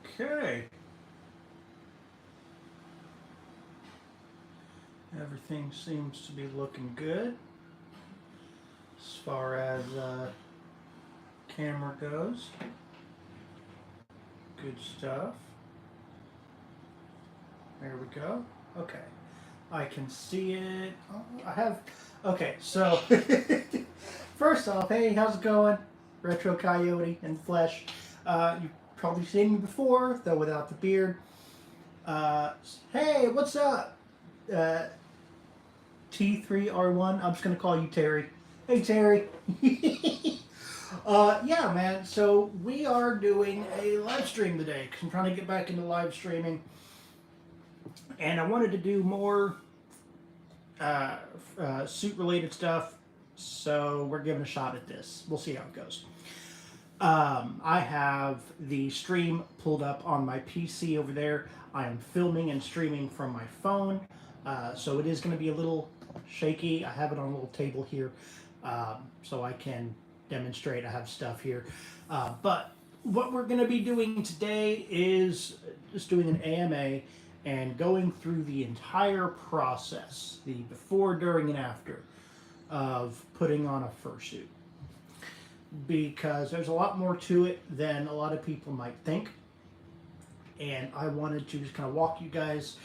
Okay. Everything seems to be looking good as far as camera goes. Good stuff. There we go. Okay. I can see it. Oh, I have. Okay, so first off, hey, how's it going? Retro Coyote in flesh. You've probably seen me before, though without the beard. Hey, what's up? Uh, T3R1. I'm just gonna call you Terry. Hey, Terry. Yeah, man. So we are doing a live stream today because I'm trying to get back into live streaming, and I wanted to do more suit-related stuff. So we're giving a shot at this. We'll see how it goes. I have the stream pulled up on my PC over there. I am filming and streaming from my phone, so it is going to be a little shaky. I have it on a little table here, so I can demonstrate. I have stuff here, but what we're going to be doing today is just doing an AMA and going through the entire process, the before, during, and after of putting on a fursuit. Because there's a lot more to it than a lot of people might think. And I wanted to just kind of walk you guys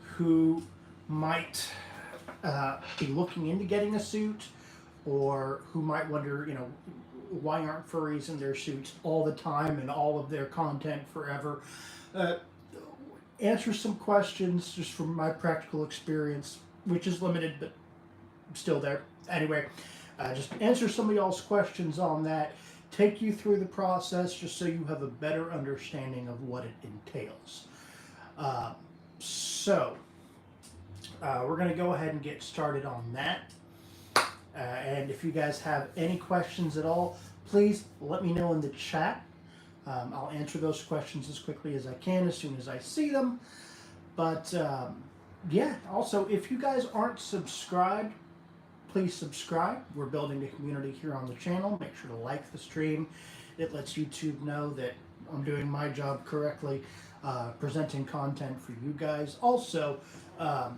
who might be looking into getting a suit, or who might wonder, why aren't furries in their suits all the time and all of their content forever? Answer some questions just from my practical experience, which is limited, but still there. Anyway, just answer some of y'all's questions on that, take you through the process just so you have a better understanding of what it entails. We're going to go ahead and get started on that. And if you guys have any questions at all, please let me know in the chat. I'll answer those questions as quickly as I can as soon as I see them. But yeah, also, if you guys aren't subscribed, please subscribe. We're building a community here on the channel. Make sure to like the stream. It lets YouTube know that I'm doing my job correctly, presenting content for you guys. Also,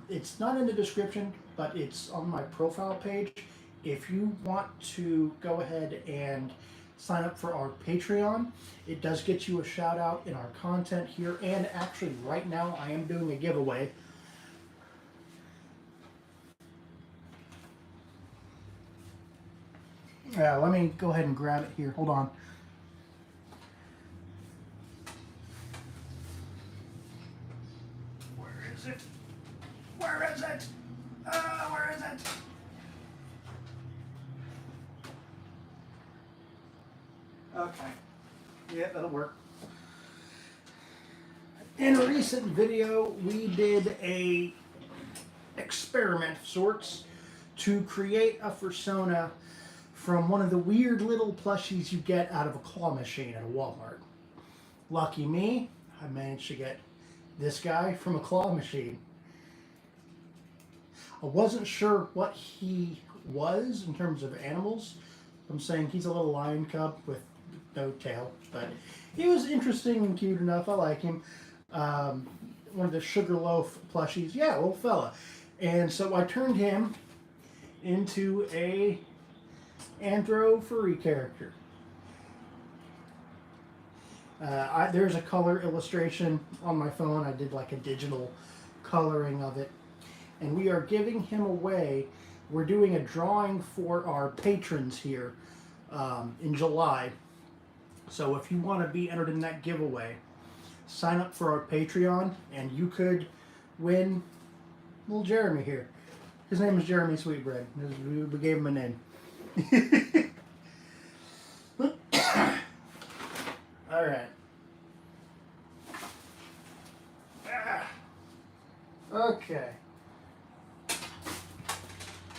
it's not in the description, but it's on my profile page. If you want to go ahead and sign up for our Patreon, it does get you a shout out in our content here. And actually, right now, I am doing a giveaway. Yeah, let me go ahead and grab it here. Hold on. Where is it? Where is it? Where is it? Okay. Yeah, that'll work. In a recent video, we did a experiment of sorts to create a fursona from one of the weird little plushies you get out of a claw machine at a Walmart. Lucky me, I managed to get this guy from a claw machine. I wasn't sure what he was in terms of animals. I'm saying he's a little lion cub with no tail, but he was interesting and cute enough. I like him. One of the Sugarloaf plushies. Yeah, little fella. And so I turned him into a anthro furry character. There's a color illustration on my phone. I did like a digital coloring of it. And we are giving him away. We're doing a drawing for our patrons here in July. So if you want to be entered in that giveaway, sign up for our Patreon and you could win little Jeremy here. His name is Jeremy Sweetbread. We gave him a name. All right. Okay.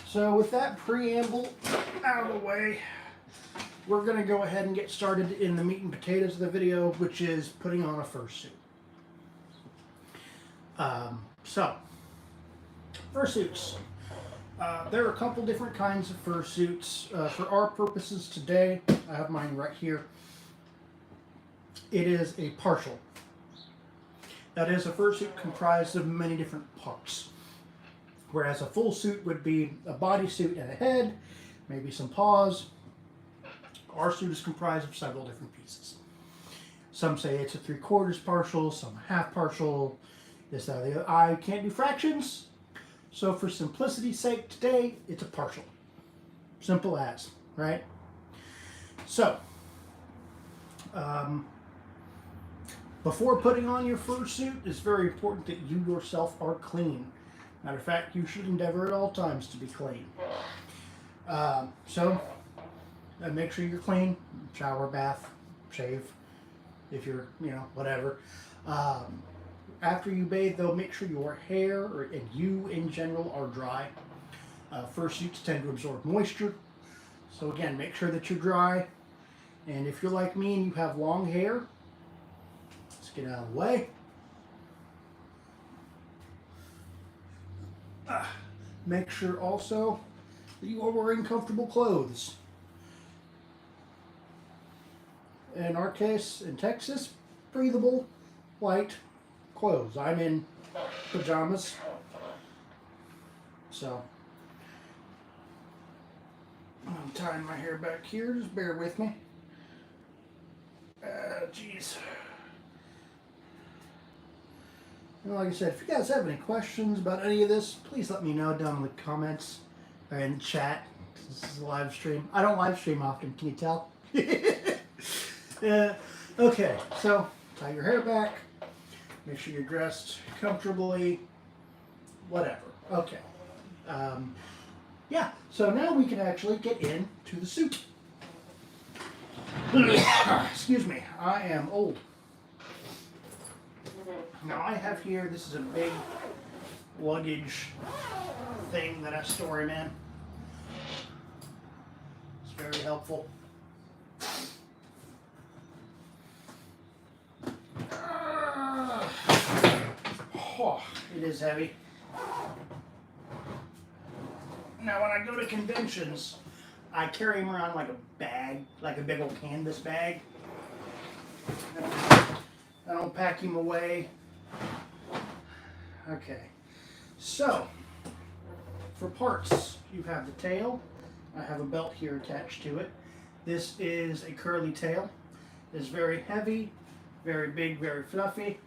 So with that preamble out of the way, we're going to go ahead and get started in the meat and potatoes of the video, which is putting on a fursuit. Fursuits. There are a couple different kinds of fursuits. For our purposes today, I have mine right here. It is a partial That is a fursuit comprised of many different parts. Whereas a full suit would be a bodysuit and a head, maybe some paws. Our suit is comprised of several different pieces. Some say it's a 3/4 partial, some a half partial. This, that, the other. I can't do fractions, so for simplicity's sake today, it's a partial. Simple as, right? So, before putting on your fursuit, it's very important that you yourself are clean. Matter of fact, you should endeavor at all times to be clean. So, make sure you're clean. Shower, bath, shave, if you're, whatever. After you bathe, though, make sure your hair and you in general are dry. Fursuits tend to absorb moisture. So again, make sure that you're dry. And if you're like me and you have long hair, let's get out of the way. Make sure also that you are wearing comfortable clothes. In our case, in Texas, breathable, white clothes. I'm in pajamas. So, I'm tying my hair back here. Just bear with me. Jeez. And like I said, if you guys have any questions about any of this, please let me know down in the comments or in the chat. This is a live stream. I don't live stream often, can you tell? Okay, so tie your hair back. Make sure you're dressed comfortably. Whatever. Okay. Yeah, so now we can actually get into the suit. Excuse me, I am old. Now I have here, this is a big luggage thing that I store him in. It's very helpful. Oh, it is heavy. Now when I go to conventions, I carry him around like a bag, like a big old canvas bag. I don't pack him away. Okay, so for parts, you have the tail. I have a belt here attached to it. This is a curly tail. It's very heavy, very big, very fluffy,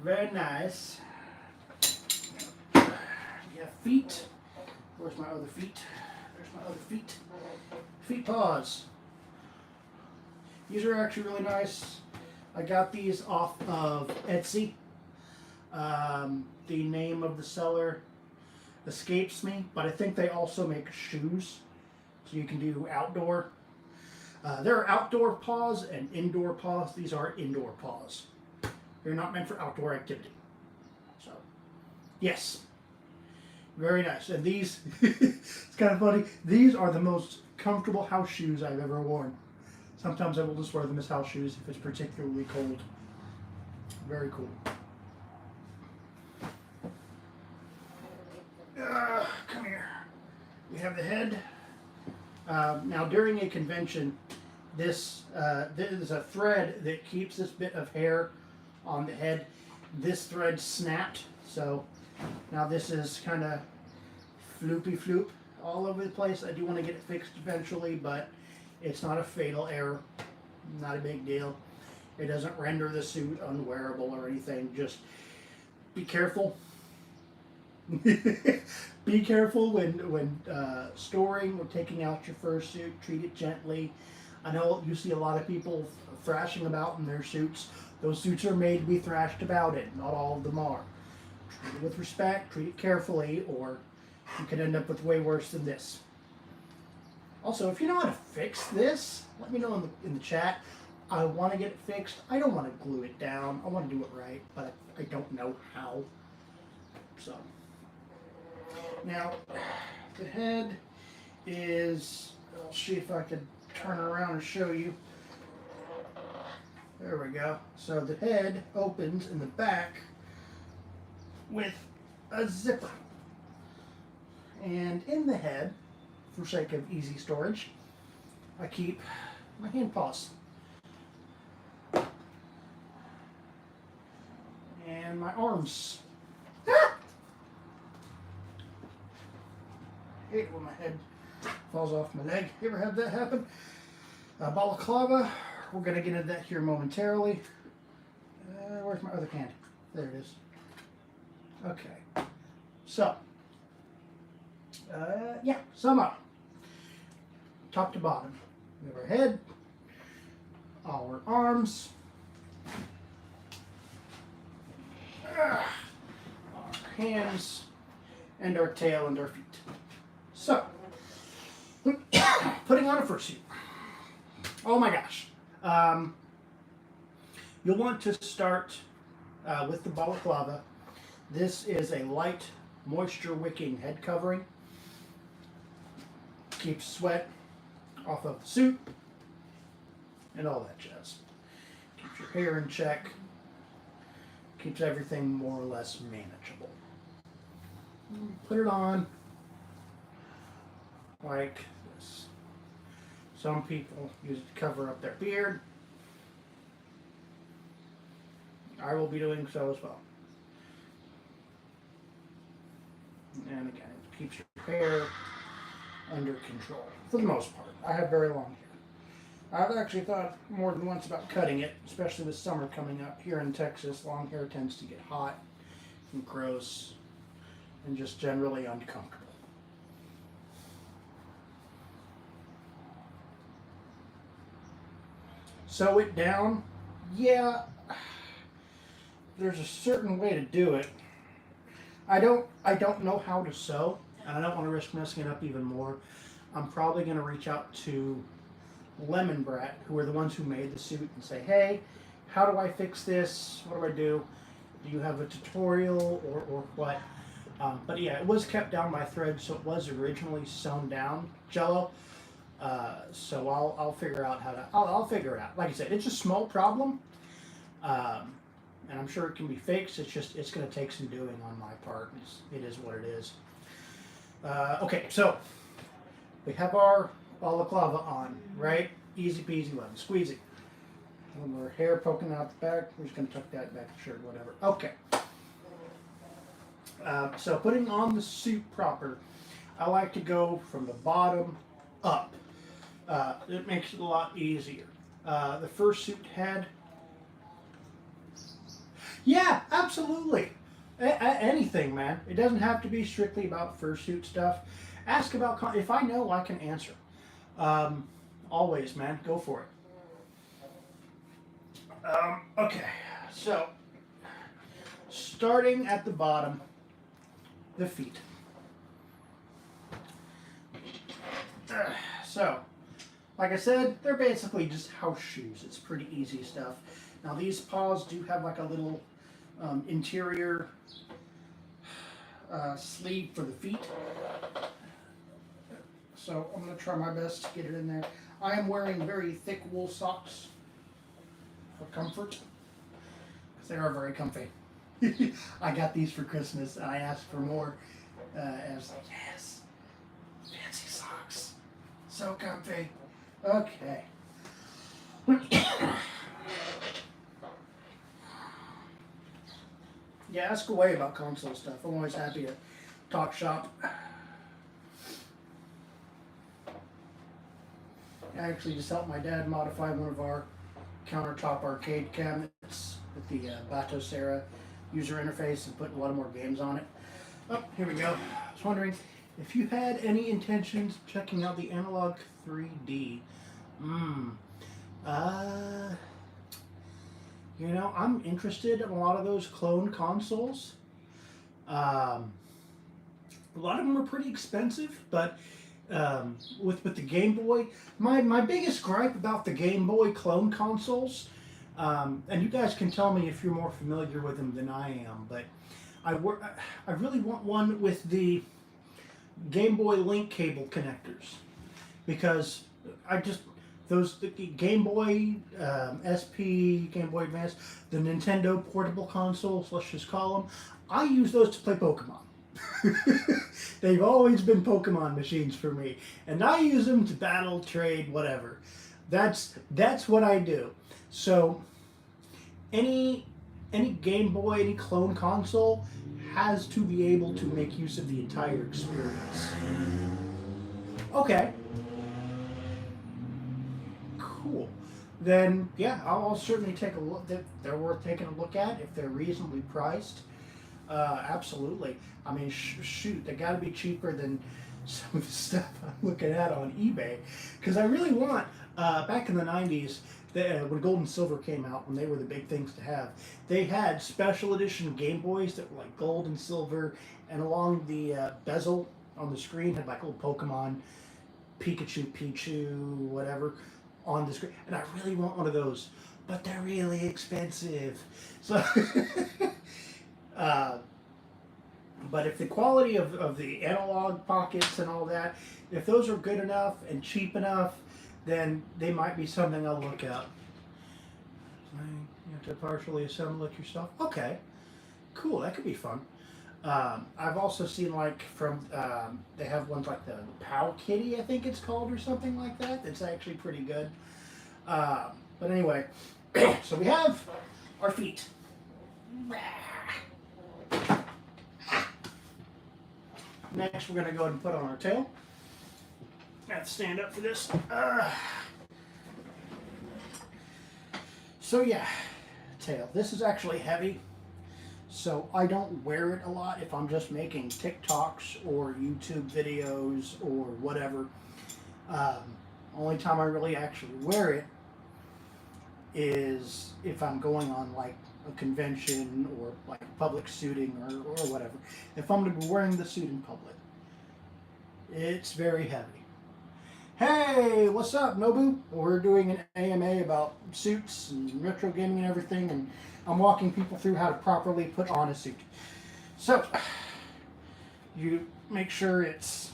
very nice. You have feet. Where's my other feet? There's my other feet. Feet paws. These are actually really nice. I got these off of Etsy. The name of the seller escapes me, but I think they also make shoes, so you can do outdoor. There are outdoor paws and indoor paws. These are indoor paws. They're not meant for outdoor activity. So, yes. Very nice. And these, it's kind of funny, these are the most comfortable house shoes I've ever worn. Sometimes I will just wear them as house shoes if it's particularly cold. Very cool. Come here. We have the head. Now during a convention, this is a thread that keeps this bit of hair on the head. This thread snapped, so now this is kind of floopy floop all over the place. I do want to get it fixed eventually, but it's not a fatal error. Not a big deal. It doesn't render the suit unwearable or anything. Just be careful. Be careful when storing or taking out your fursuit. Treat it gently. I know you see a lot of people thrashing about in their suits. Those suits are made to be thrashed about in. Not all of them are. Treat it with respect. Treat it carefully, or you can end up with way worse than this. Also, if you know how to fix this, let me know in the chat. I want to get it fixed. I don't want to glue it down. I want to do it right, but I don't know how. So, now, the head is, I'll see if I can turn it around and show you. There we go. So the head opens in the back with a zipper. And in the head, for sake of easy storage, I keep my hand paws. And my arms. Ah! I hate when my head falls off my leg. You ever had that happen? Balaclava. We're going to get into that here momentarily. Where's my other hand? There it is. Okay. So, yeah, sum up. Top to bottom. We have our head, our arms, our hands, and our tail and our feet. So, putting on a fursuit. Oh my gosh. You'll want to start with the balaclava. This is a light, moisture-wicking head covering. Keeps sweat off of the suit and all that jazz. Keeps your hair in check. Keeps everything more or less manageable. Put it on like this. Some people use it to cover up their beard. I will be doing so as well. And again, it keeps your hair under control, for the most part. I have very long hair. I've actually thought more than once about cutting it, especially with summer coming up. Here in Texas, long hair tends to get hot and gross and just generally uncomfortable. Sew it down. Yeah, there's a certain way to do it. I don't know how to sew, and I don't want to risk messing it up even more. I'm probably going to reach out to Lemon Brat, who are the ones who made the suit, and say, hey, how do I fix this? What do I do? Do you have a tutorial or what? But yeah, it was kept down by thread, so it was originally sewn down Jello. So I'll figure out how to. I'll figure it out. Like I said, it's a small problem, and I'm sure it can be fixed. It's going to take some doing on my part. It is what it is. Okay, so we have our balaclava on, right? Easy peasy lemon squeezy. And our hair poking out the back. We're just going to tuck that back, sure, whatever. Okay. So putting on the suit proper, I like to go from the bottom up. It makes it a lot easier. The fursuit head. Yeah, absolutely. Anything, man. It doesn't have to be strictly about fursuit stuff. Ask about, if I know, I can answer. Always, man. Go for it. Okay, so starting at the bottom, the feet. So, like I said, they're basically just house shoes. It's pretty easy stuff. Now these paws do have like a little interior sleeve for the feet. So I'm going to try my best to get it in there. I am wearing very thick wool socks for comfort, because they are very comfy. I got these for Christmas, and I asked for more. And I was like, yes, fancy socks, so comfy. Okay. Yeah, ask away about console stuff. I'm always happy to talk shop. I actually just helped my dad modify one of our countertop arcade cabinets with the Batocera user interface and put a lot of more games on it. Oh, here we go. I was wondering if you had any intentions of checking out the Analog 3D. You know, I'm interested in a lot of those clone consoles. A lot of them are pretty expensive, but with the Game Boy, my biggest gripe about the Game Boy clone consoles, and you guys can tell me if you're more familiar with them than I am, but I really want one with the Game Boy link cable connectors, because the Game Boy SP, Game Boy Advance, the Nintendo portable consoles, let's just call them, I use those to play Pokemon. They've always been Pokemon machines for me, and I use them to battle, trade, whatever. That's what I do. So any any Game Boy, any clone console has to be able to make use of the entire experience. Okay, cool. Then yeah, I'll certainly take a look. They're worth taking a look at if they're reasonably priced. Absolutely. I mean, shoot, they got to be cheaper than some of the stuff I'm looking at on eBay. Because I really want, back in the 90s, when Gold and Silver came out, when they were the big things to have, they had special edition Game Boys that were like gold and silver, and along the bezel on the screen had like little Pokemon, Pikachu, Pichu, whatever, on the screen. And I really want one of those, but they're really expensive. So. Uh, but if the quality of the analog pockets and all that, if those are good enough and cheap enough, then they might be something I'll look at. You have to partially assemble it yourself. Okay, cool. That could be fun. I've also seen like from they have ones like the Pow Kitty, I think it's called, or something like that. That's actually pretty good. But anyway, so we have our feet. Next, we're going to go ahead and put on our tail. I have to stand up for this. So yeah, tail. This is actually heavy, so I don't wear it a lot if I'm just making TikToks or YouTube videos or whatever. Only time I really actually wear it is if I'm going on like a convention or like public suiting or whatever. If I'm going to be wearing the suit in public, it's very heavy. Hey, what's up, Nobu? We're doing an AMA about suits and retro gaming and everything, and I'm walking people through how to properly put on a suit. So, you make sure it's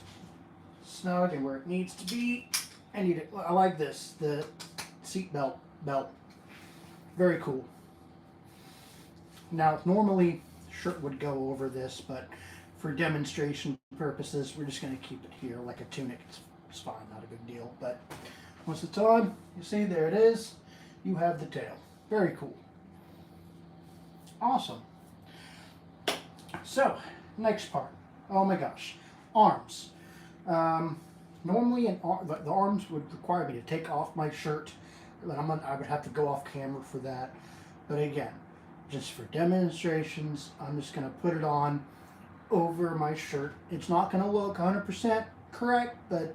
snug and where it needs to be, and I like this, the seat belt. Very cool. Now, normally, shirt would go over this, but for demonstration purposes, we're just going to keep it here like a tunic. It's fine, not a big deal. But once it's on, you see, there it is. You have the tail. Very cool. Awesome. So, next part. Oh my gosh. Arms. Normally, the arms would require me to take off my shirt. I would have to go off camera for that. But again, just for demonstrations, I'm just going to put it on over my shirt. It's not going to look 100% correct, but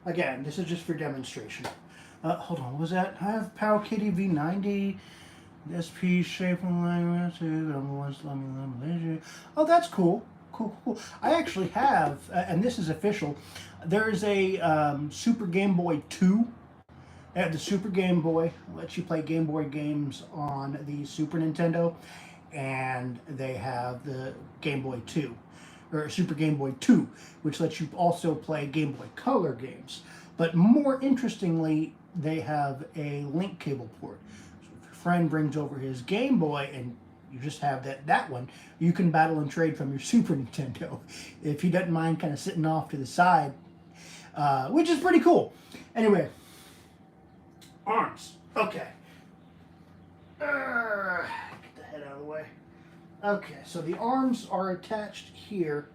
again, this is just for demonstration. Hold on, what was that? I have Pow Kitty V90, SP shape and language. Oh, that's cool. Cool. I actually have, and this is official, there's a Super Game Boy 2. The Super Game Boy lets you play Game Boy games on the Super Nintendo, and they have the Game Boy 2, or Super Game Boy 2, which lets you also play Game Boy Color games. But more interestingly, they have a link cable port. So if your friend brings over his Game Boy and you just have that one, you can battle and trade from your Super Nintendo if he doesn't mind kind of sitting off to the side, which is pretty cool. Anyway, arms. Okay. Get the head out of the way. Okay, so the arms are attached here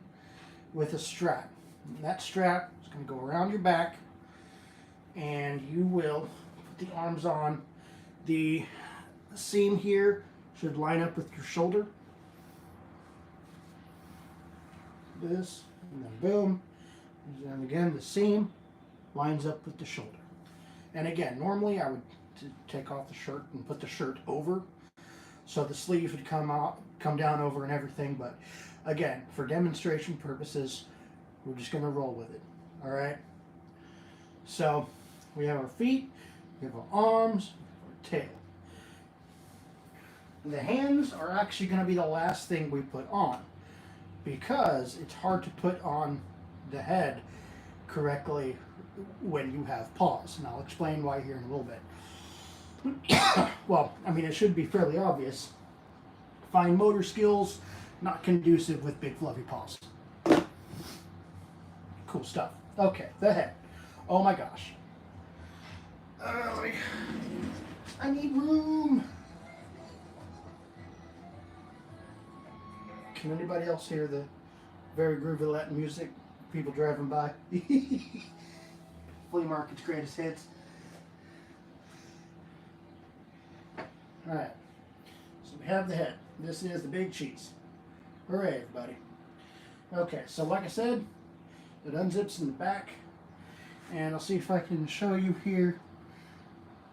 with a strap. And that strap is going to go around your back, and you will put the arms on. The seam here should line up with your shoulder. This, and then boom. And again, the seam lines up with the shoulder. And again, normally I would take off the shirt and put the shirt over, so the sleeve would come down over and everything. But again, for demonstration purposes, we're just going to roll with it. All right. So we have our feet, we have our arms, our tail. The hands are actually going to be the last thing we put on, because it's hard to put on the head correctly when you have paws. And I'll explain why here in a little bit. Well, I mean, it should be fairly obvious. Fine motor skills, not conducive with big fluffy paws. Cool stuff. Okay, the head. Oh my gosh. I need room. Can anybody else hear the very groovy Latin music? People driving by. Flea Market's greatest hits. Alright, so we have the head. This is the big cheese. Hooray, everybody. Okay, so like I said, it unzips in the back. And I'll see if I can show you here.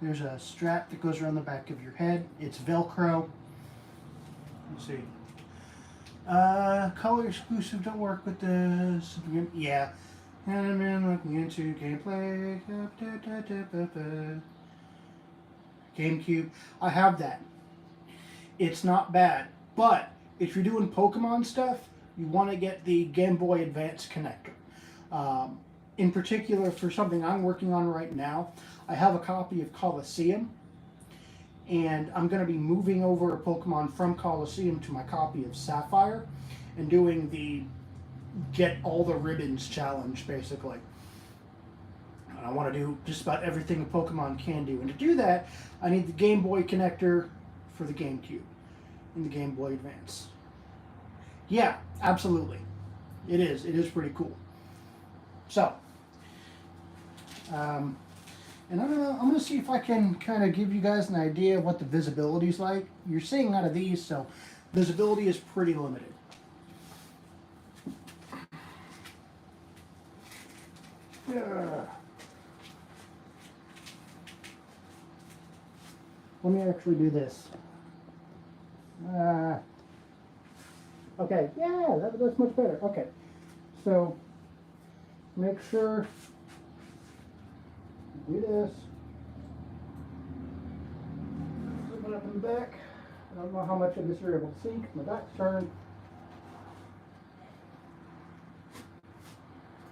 There's a strap that goes around the back of your head. It's Velcro. Let's see. Color exclusive, don't work with this. Yeah. And I'm in looking into gameplay. GameCube. I have that. It's not bad. But if you're doing Pokemon stuff, you want to get the Game Boy Advance connector. In particular, for something I'm working on right now, I have a copy of Coliseum. And I'm going to be moving over a Pokemon from Coliseum to my copy of Sapphire and doing the get all the ribbons challenge, basically. And I want to do just about everything a Pokemon can do. And to do that, I need the Game Boy connector for the GameCube and the Game Boy Advance. Yeah, absolutely. It is. It is pretty cool. So, and I'm gonna see if I can kind of give you guys an idea of what the visibility is like. You're seeing out of these, so visibility is pretty limited. Let me actually do this. Okay, yeah, that's much better. Okay, so make sure do this. Zip it up in the back. I don't know how much of this you're able to see. My back's turned.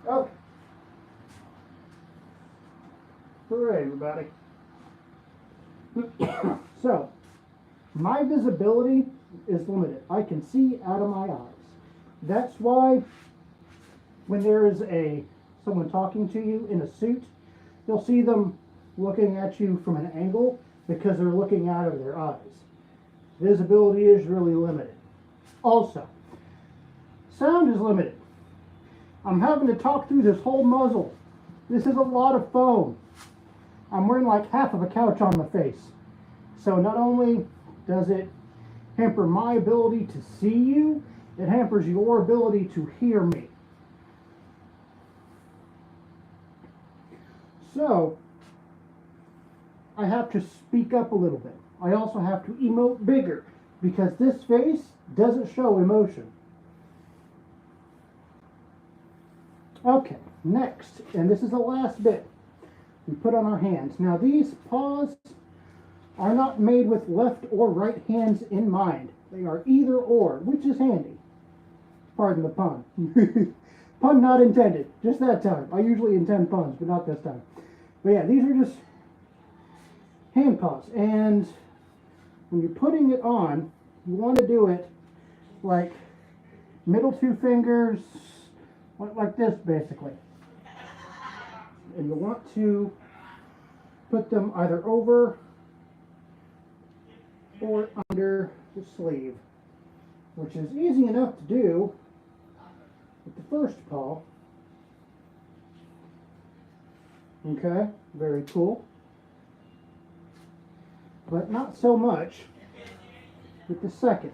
Okay. Hooray, everybody. So, my visibility is limited. I can see out of my eyes. That's why when there is someone talking to you in a suit, you'll see them looking at you from an angle because they're looking out of their eyes. Visibility is really limited. Also, sound is limited. I'm having to talk through this whole muzzle. This is a lot of foam. I'm wearing like half of a couch on my face. So not only does it hamper my ability to see you, it hampers your ability to hear me. So, I have to speak up a little bit. I also have to emote bigger because this face doesn't show emotion. Okay, next, and this is the last bit we put on our hands. Now these paws are not made with left or right hands in mind. They are either or, which is handy. Pardon the pun. Pun not intended, just that time. I usually intend puns, but not this time. But yeah, these are just hand paws. And when you're putting it on, you want to do it like middle two fingers, like this basically. And you want to put them either over or under the sleeve, which is easy enough to do with the first paw. Okay, very cool. But not so much with the second.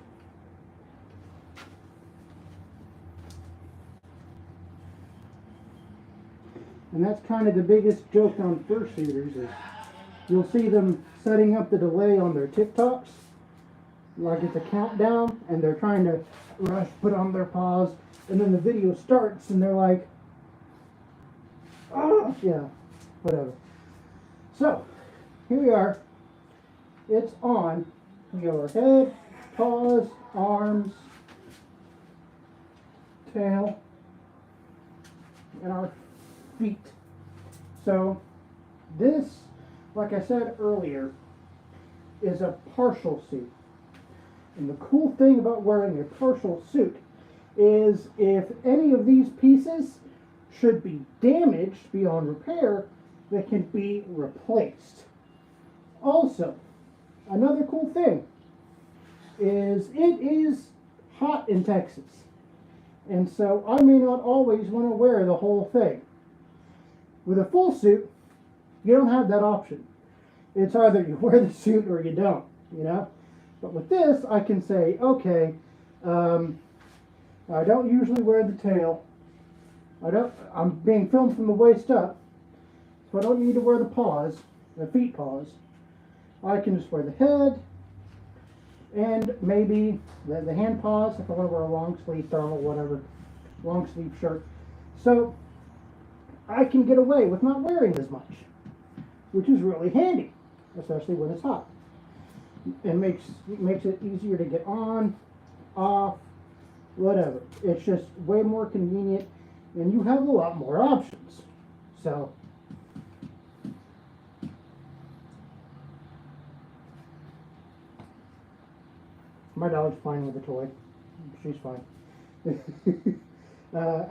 And that's kind of the biggest joke on fursuiters is you'll see them setting up the delay on their TikToks. Like it's a countdown and they're trying to rush, put on their paws, and then the video starts and they're like, oh, yeah, whatever. So, here we are. It's on. We have our head, paws, arms, tail, and our feet. So, this, like I said earlier, is a partial suit. And the cool thing about wearing a partial suit is if any of these pieces should be damaged beyond repair, they can be replaced. Also, another cool thing is it is hot in Texas. And so I may not always want to wear the whole thing. With a full suit, you don't have that option. It's either you wear the suit or you don't, you know? But with this, I can say, okay, I don't usually wear the tail. I'm being filmed from the waist up, so I don't need to wear the paws, the feet paws. I can just wear the head and maybe the hand paws if I want to wear a long sleeve thermal, whatever, long sleeve shirt. So I can get away with not wearing as much, which is really handy, especially when it's hot. It makes it easier to get on, off, whatever. It's just way more convenient, and you have a lot more options. So my dog's fine with the toy. She's fine.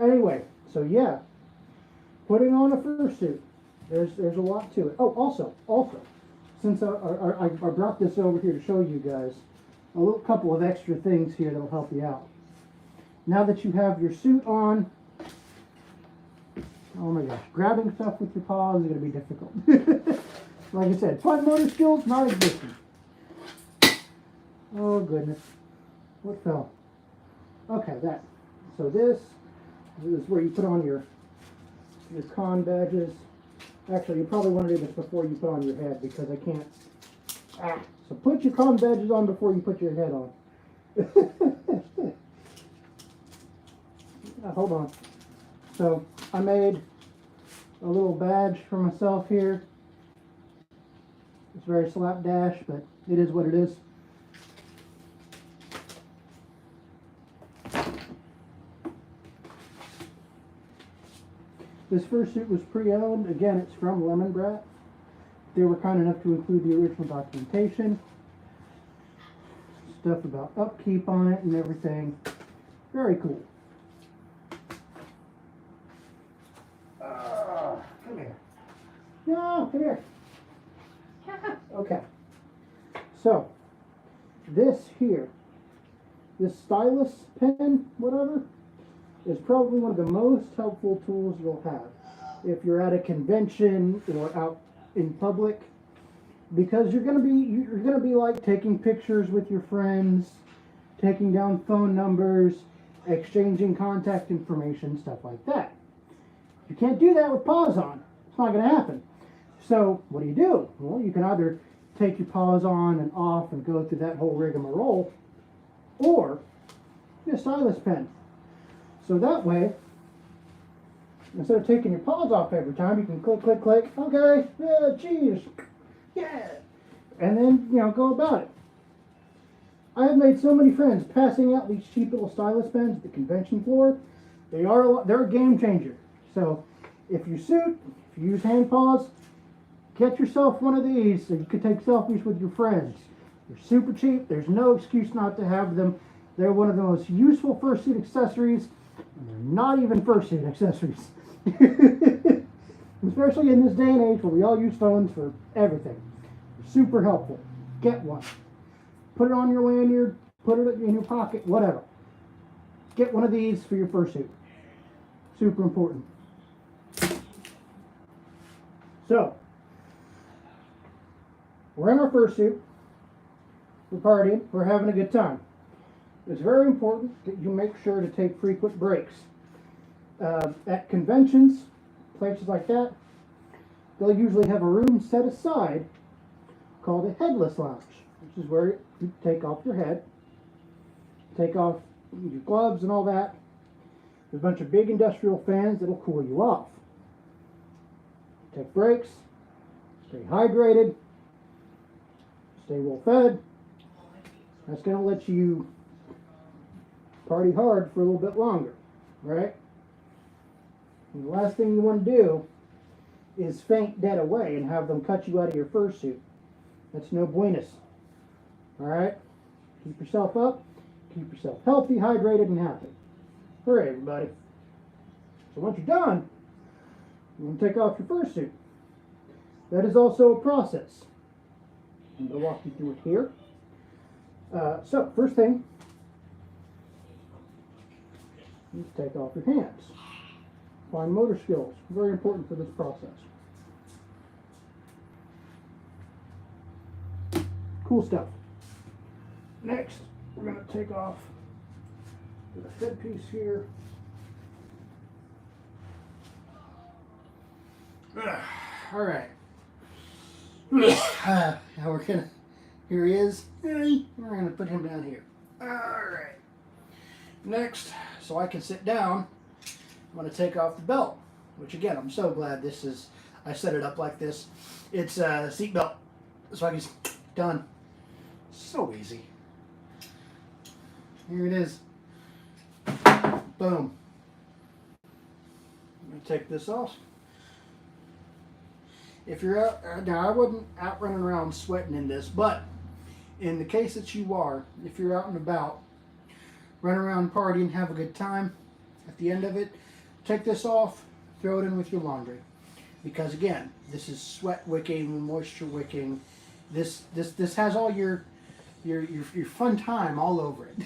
Anyway, so yeah, putting on a fursuit. There's a lot to it. Oh, also, since I brought this over here to show you guys a little couple of extra things here that'll help you out. Now that you have your suit on, oh my gosh, grabbing stuff with your paws is going to be difficult. Like I said, fine motor skills not existing. Oh goodness, what fell? Okay, that. So this is where you put on your con badges. Actually, you probably want to do this before you put on your head because I can't. So put your con badges on before you put your head on. Hold on. So I made a little badge for myself here. It's very slapdash, but it is what it is. This fursuit was pre-owned. Again, it's from Lemon Brat. They were kind enough to include the original documentation, stuff about upkeep on it and everything. Very cool. Come here. No, come here. Okay. So, this here, this stylus pen, whatever, is probably one of the most helpful tools you'll have if you're at a convention or out in public, because you're gonna be like taking pictures with your friends, taking down phone numbers, exchanging contact information, stuff like that. You can't do that with paws on. It's not gonna happen. So what do? Well, you can either take your paws on and off and go through that whole rigmarole, or get a stylus pen. So that way, instead of taking your paws off every time, you can click, click, click, okay, yeah, cheese, yeah, and then, go about it. I have made so many friends passing out these cheap little stylus pens at the convention floor. They're a game changer. So if you use hand paws, get yourself one of these so you can take selfies with your friends. They're super cheap. There's no excuse not to have them. They're one of the most useful fursuit accessories. And they're not even fursuit accessories. Especially in this day and age where we all use phones for everything. They're super helpful. Get one. Put it on your lanyard, put it in your pocket, whatever. Get one of these for your fursuit. Super important. So, we're in our fursuit. We're partying. We're having a good time. It's very important that you make sure to take frequent breaks. At conventions, places like that, they'll usually have a room set aside called a headless lounge, which is where you take off your head, take off your gloves and all that. There's a bunch of big industrial fans that'll cool you off. Take breaks, stay hydrated, stay well fed. That's going to let you party hard for a little bit longer, right? And the last thing you want to do is faint dead away and have them cut you out of your fursuit. That's no buenos. Alright? Keep yourself up, keep yourself healthy, hydrated, and happy. Hooray, everybody. So once you're done, you're going to take off your fursuit. That is also a process. I'm going to walk you through it here. So, first thing, You take off your hands. Fine motor skills, very important for this process. Cool stuff. Next, we're going to take off the head piece here. All right. Now we're gonna. Here he is. We're gonna put him down here. All right. Next, so I can sit down, I'm gonna take off the belt. Which again, I'm so glad this is. I set it up like this. It's a seat belt, so I can just done. So easy. Here it is. Boom. I'm gonna take this off. If you're out, now I wouldn't out running around sweating in this, but in the case that you are, if you're out and about, run around partying, have a good time, at the end of it, take this off, throw it in with your laundry. Because again, this is sweat wicking, moisture wicking. This has all your fun time all over it.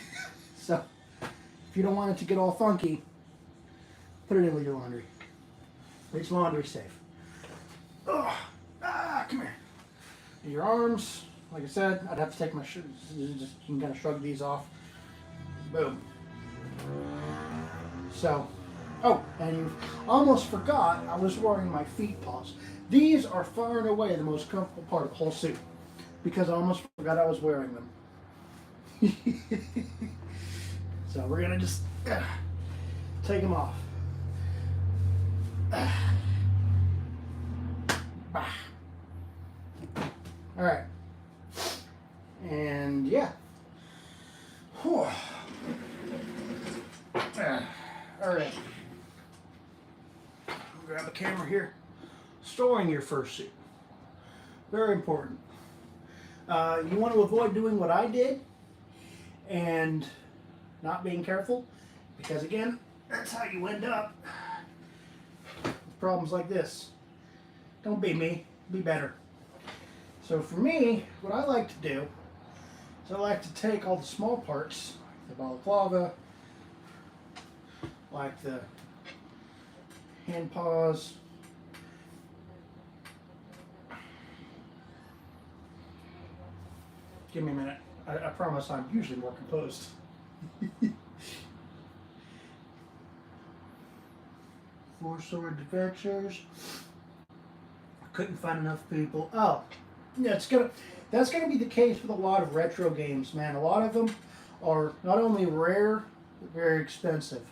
So if you don't want it to get all funky, put it in with your laundry. It's laundry safe. Oh, come here. And your arms, like I said, I'd have to take my shoes. You can kind of shrug these off. Boom. So, oh, and you almost forgot I was wearing my feet paws. These are far and away the most comfortable part of the whole suit because I almost forgot I was wearing them. So we're gonna just take them off. All right, and yeah. Whew. All right. Grab a camera here. Storing your fursuit. Very important. You want to avoid doing what I did and not being careful, because again, that's how you end up with problems like this. Don't be me, be better. So for me, what I like to do is I like to take all the small parts, the balaclava, like the hand paws, give me a minute. I promise I'm usually more composed. Four Sword Adventures. Couldn't find enough people. Oh, yeah, that's gonna be the case with a lot of retro games, man. A lot of them are not only rare, but very expensive.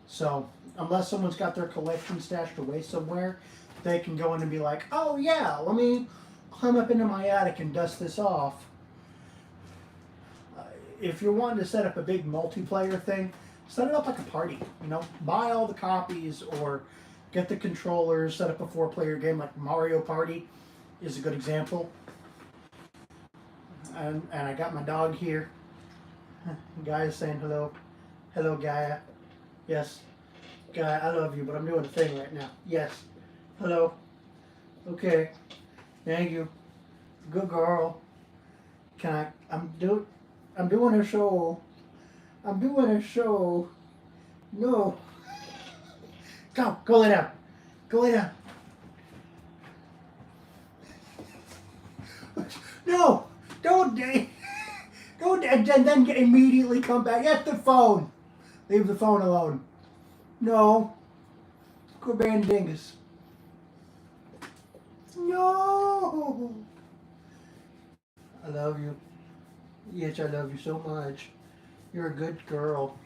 So unless someone's got their collection stashed away somewhere, they can go in and be like, oh yeah, let me climb up into my attic and dust this off. If you're wanting to set up a big multiplayer thing, set it up like a party. You know, buy all the copies or get the controllers, set up a 4-player game like Mario Party is a good example. And I got my dog here. Gaia saying hello. Hello, Gaia. Yes. Gaia, I love you, but I'm doing a thing right now. Yes. Hello. Okay. Thank you. Good girl. I'm doing a show. I'm doing a show. No. Go lay down. Go lay down. No, don't and then immediately come back. Get the phone. Leave the phone alone. No. Quit being dingus. No. I love you. Yes, I love you so much. You're a good girl.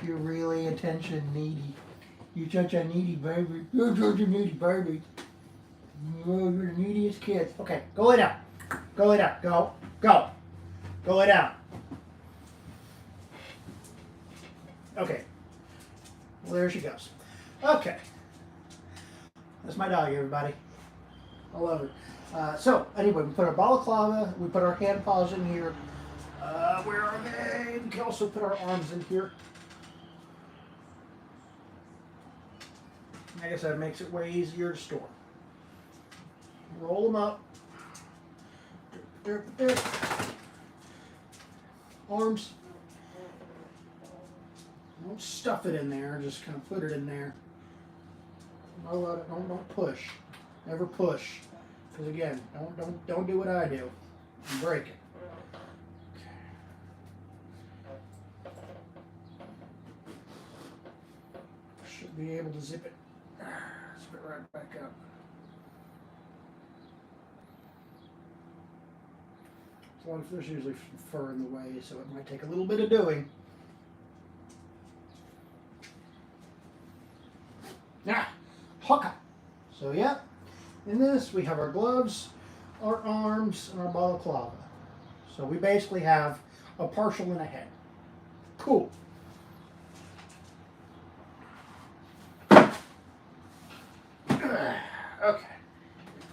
You're really attention needy. You're such a needy baby. You're such a needy baby. You're the neediest kid. Okay, go lay down. Go lay down. Go. Go lay down. Okay. Well, there she goes. Okay. That's my dog, everybody. I love her. So, anyway, we put our balaclava, we put our hand paws in here. Where are they? We can also put our arms in here. Like I said, it makes it way easier to store. Roll them up. Arms. Don't stuff it in there. Just kind of put it in there. Don't push. Never push. Because again, don't do what I do. And break it. Should be able to zip it right back up. So there's usually some fur in the way, so it might take a little bit of doing. Yeah, hawkeye. So yeah, in this we have our gloves, our arms, and our balaclava. So we basically have a partial and a head. Cool. Okay,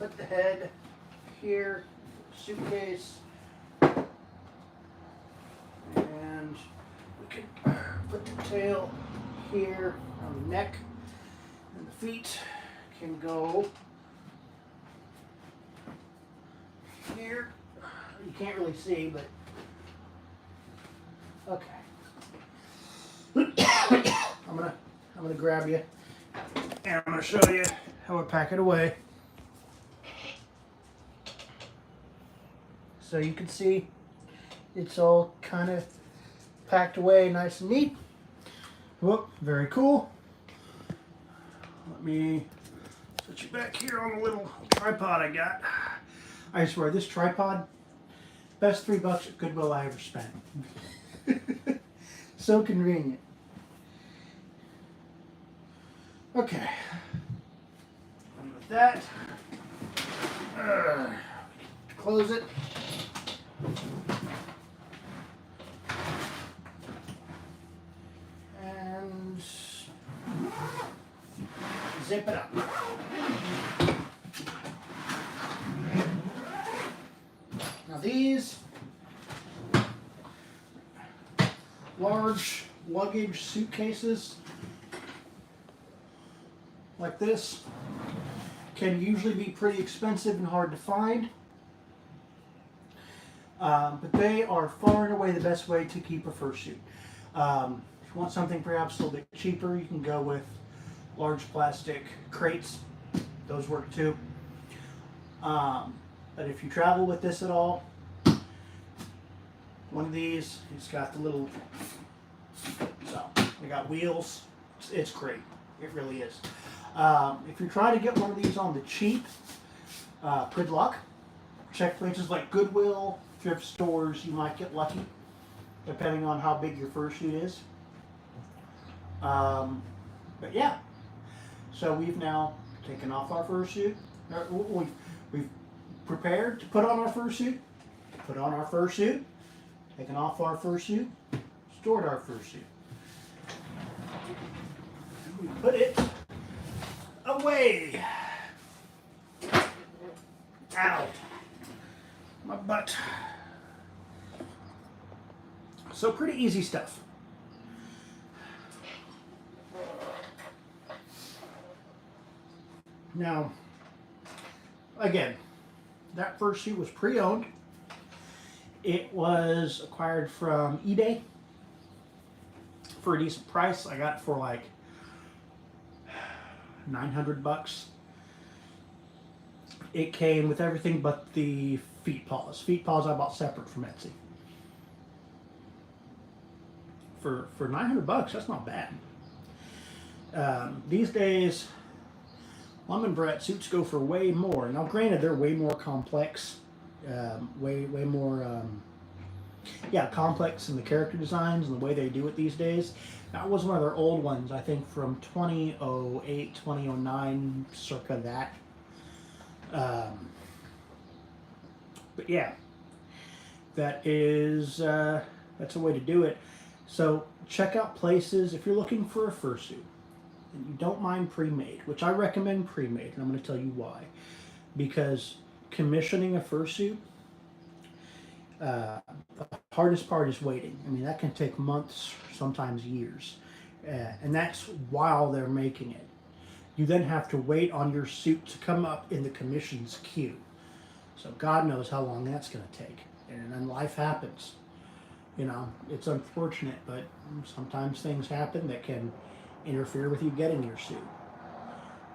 put the head here, suitcase, and we can put the tail here on the neck, and the feet can go here. You can't really see, but okay. I'm gonna grab you, and I'm gonna show you how I pack it away. So you can see it's all kind of packed away nice and neat. Whoop, very cool. Let me set you back here on the little tripod I got. I swear, this tripod, best $3 at Goodwill I ever spent. So convenient. Okay. And with that, close it. And zip it up. Now these large luggage suitcases like this can usually be pretty expensive and hard to find. But they are far and away the best way to keep a fursuit. If you want something perhaps a little bit cheaper, you can go with large plastic crates. Those work too. But if you travel with this at all, one of these, it's got the little, so we got wheels. It's great. It really is. If you're trying to get one of these on the cheap, good luck. Check places like Goodwill, thrift stores. You might get lucky, depending on how big your fursuit is. But yeah, so we've now taken off our fursuit. We've prepared to put on our fursuit, taken off our fursuit, stored our fursuit. And we put it away. Ow. My butt. So pretty easy stuff. Now, again, that fursuit was pre-owned. It was acquired from eBay for a decent price. I got it for like $900. It came with everything but the feet paws. Feet paws I bought separate from Etsy. For $900, that's not bad. These days, Mom and Brett suits go for way more. Now, granted, they're way more complex, way more, complex in the character designs and the way they do it these days. That was one of their old ones, I think, from 2008, 2009, circa that. But yeah, that is that's a way to do it. So check out places if you're looking for a fursuit and you don't mind pre-made, which I recommend pre-made, and I'm going to tell you why. Because commissioning a fursuit, the hardest part is waiting. I mean, that can take months, sometimes years, and that's while they're making it. You then have to wait on your suit to come up in the commission's queue. So God knows how long that's going to take. And then life happens. You know, it's unfortunate, but sometimes things happen that can interfere with you getting your suit.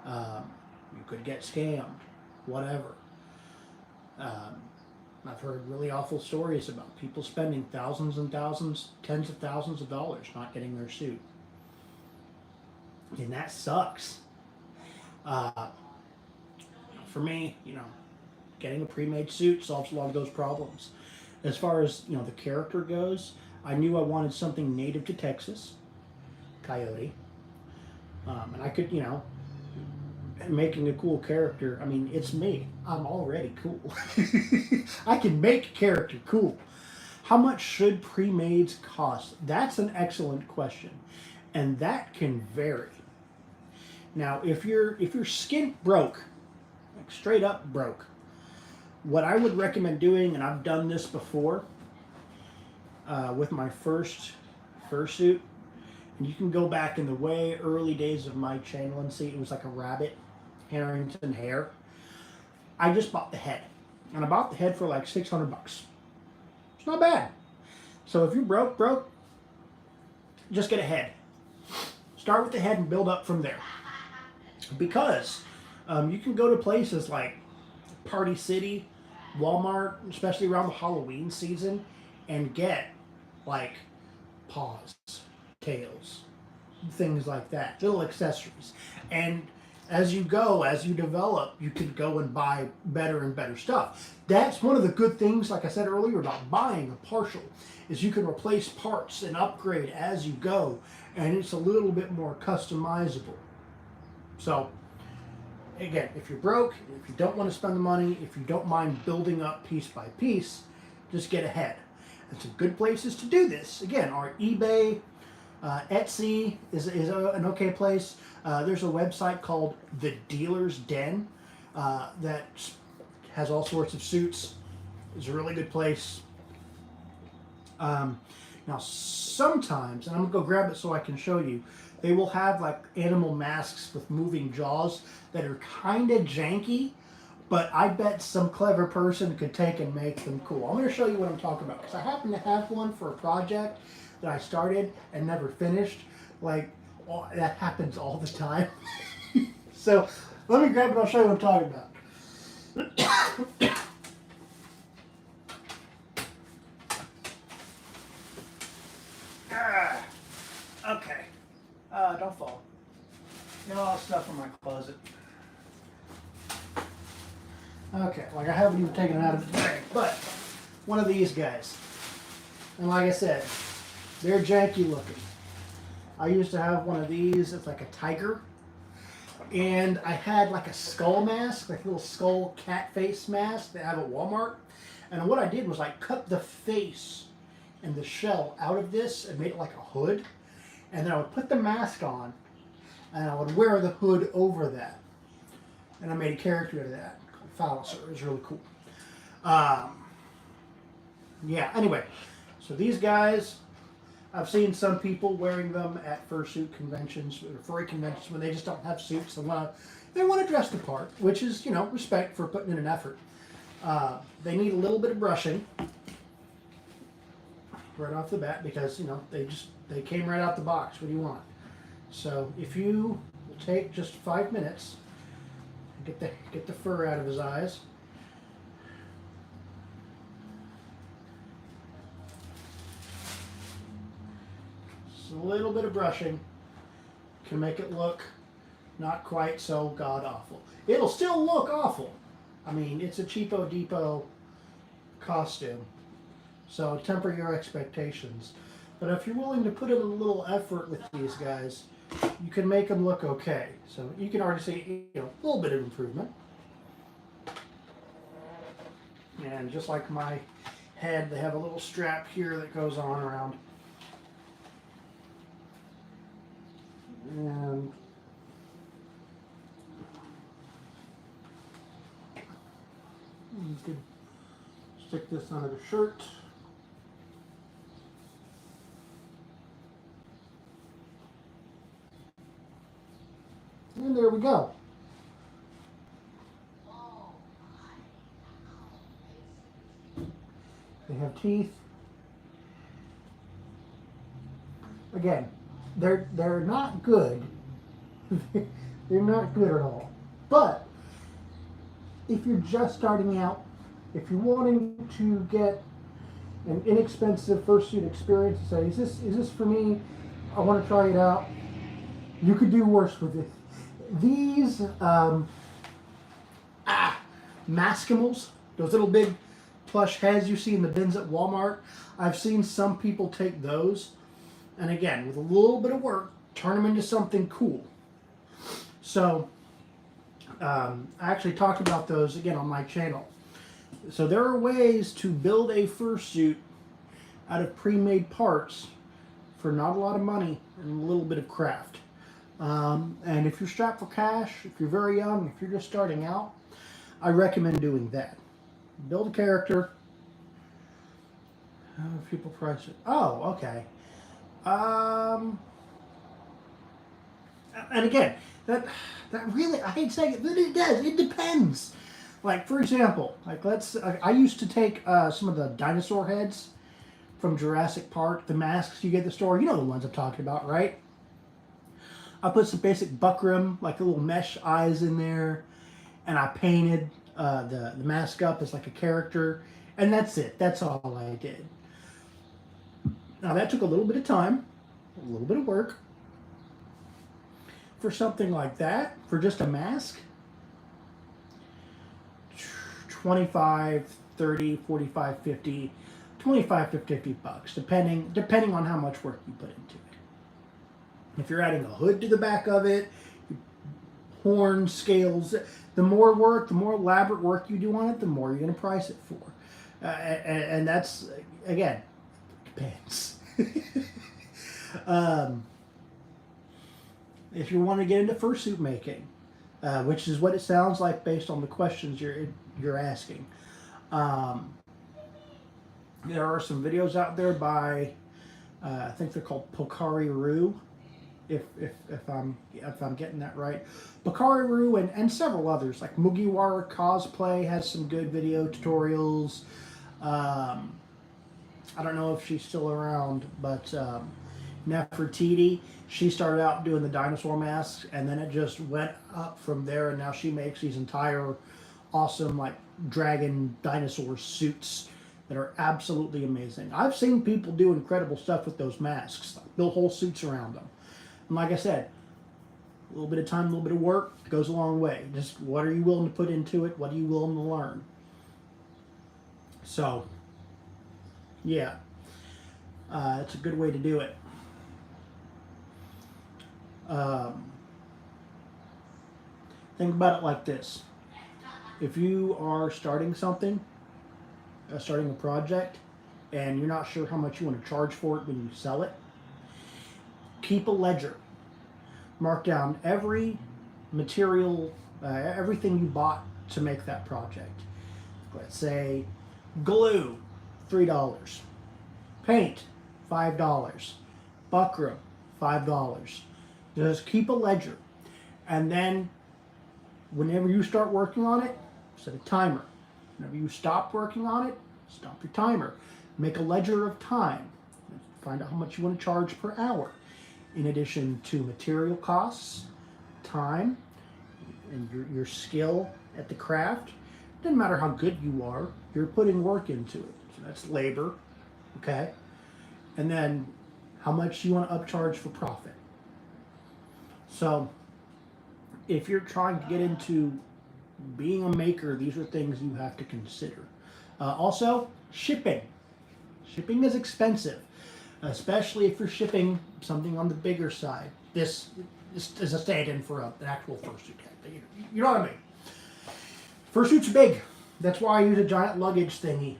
You could get scammed, whatever. Um, I've heard really awful stories about people spending thousands and thousands, tens of thousands of dollars not getting their suit. And that sucks. Uh, for me, you know, getting a pre-made suit solves a lot of those problems. As far as, you know, the character goes, I knew I wanted something native to Texas, Coyote. And I could, you know, making a cool character. I mean, it's me. I'm already cool. I can make character cool. How much should pre-mades cost? That's an excellent question, and that can vary. Now, if you're skint broke, like straight up broke, what I would recommend doing, and I've done this before with my first fursuit, and you can go back in the way early days of my channel and see it was like a rabbit Harrington hair. I just bought the head, and I bought the head for like $600. It's not bad. So if you're broke, just get a head. Start with the head and build up from there. Because you can go to places like Party City, Walmart, especially around the Halloween season, and get like paws, tails, things like that, little accessories. And as you go, as you develop, you can go and buy better and better stuff. That's one of the good things, like I said earlier, about buying a partial, is you can replace parts and upgrade as you go, and it's a little bit more customizable. So, again, if you're broke, if you don't want to spend the money, if you don't mind building up piece by piece, just get ahead. And some good places to do this, again, are eBay, Etsy is an okay place. There's a website called The Dealer's Den that has all sorts of suits. It's a really good place. Now, sometimes, and I'm going to go grab it so I can show you, they will have like animal masks with moving jaws that are kind of janky, but I bet some clever person could take and make them cool. I'm going to show you what I'm talking about, because I happen to have one for a project that I started and never finished. Like, that happens all the time. So, let me grab it, I'll show you what I'm talking about. Okay. Don't fall. You know, all stuff in my closet. Okay, like I haven't even taken it out of the bag, but one of these guys. And like I said, they're janky looking. I used to have one of these, it's like a tiger. And I had like a skull mask, like a little skull cat face mask that I have at Walmart. And what I did was I cut the face and the shell out of this and made it like a hood. And then I would put the mask on and I would wear the hood over that. And I made a character out of that called Falliser. It was really cool. Yeah, anyway, so these guys, I've seen some people wearing them at fursuit conventions or furry conventions when they just don't have suits. They want to dress the part, which is, you know, respect for putting in an effort. They need a little bit of brushing right off the bat because, you know, they came right out the box. What do you want? So if you will take just 5 minutes, get the fur out of his eyes. Just a little bit of brushing can make it look not quite so god awful. It'll still look awful. I mean, it's a cheapo depot costume, so temper your expectations. But if you're willing to put in a little effort with these guys, you can make them look okay. So you can already see, you know, a little bit of improvement. And just like my head, they have a little strap here that goes on around. And you could stick this under the shirt. And there we go. They have teeth. again, they're not good. They're not good at all. But if you're just starting out, if you're wanting to get an inexpensive fursuit experience, and say, is this for me? I want to try it out. You could do worse with it. These Maskimals, those little big plush heads you see in the bins at Walmart, I've seen some people take those, and again, with a little bit of work, turn them into something cool. So, I actually talked about those again on my channel. So there are ways to build a fursuit out of pre-made parts for not a lot of money and a little bit of craft. And if you're strapped for cash, if you're very young, if you're just starting out, I recommend doing that. Build a character. How do people price it? Oh, okay. And again, that really, I hate saying it, but it does. It depends. Like, for example, I used to take some of the dinosaur heads from Jurassic Park, the masks you get at the store. You know the ones I'm talking about, right? I put some basic buckram, like the little mesh eyes in there, and I painted the mask up as like a character, and that's it. That's all I did. Now that took a little bit of time, a little bit of work. For something like that, for just a mask, 25, 30, 45, 50, 25 to 50 bucks, depending on how much work you put into it. If you're adding a hood to the back of it, horns, scales, the more work, the more elaborate work you do on it, the more you're going to price it for. And that's, again, depends. If you want to get into fursuit making, which is what it sounds like based on the questions you're asking, there are some videos out there by I think they're called Pokari Roo, if I'm getting that right. Pokari Roo and several others like Mugiwara Cosplay has some good video tutorials. I don't know if she's still around, but Nefertiti, she started out doing the dinosaur masks, and then it just went up from there, and now she makes these entire awesome like dragon dinosaur suits that are absolutely amazing. I've seen people do incredible stuff with those masks, like build whole suits around them. And like I said, a little bit of time, a little bit of work goes a long way. Just what are you willing to put into it? What are you willing to learn? So, yeah, it's a good way to do it. Think about it like this. If you are starting something, starting a project, and you're not sure how much you want to charge for it when you sell it, keep a ledger. Mark down every material, everything you bought to make that project. Let's say glue, $3. Paint, $5. Buckram, $5. Just keep a ledger. And then whenever you start working on it, set a timer. Whenever you stop working on it, stop your timer. Make a ledger of time. Find out how much you want to charge per hour. In addition to material costs, time, and your skill at the craft. Doesn't matter how good you are, you're putting work into it. So that's labor, okay? And then how much you want to upcharge for profit. So if you're trying to get into being a maker, these are things you have to consider. Also, shipping. Shipping is expensive, especially if you're shipping something on the bigger side. This is a stand-in for an actual fursuit. You know what I mean? Fursuit's big. That's why I use a giant luggage thingy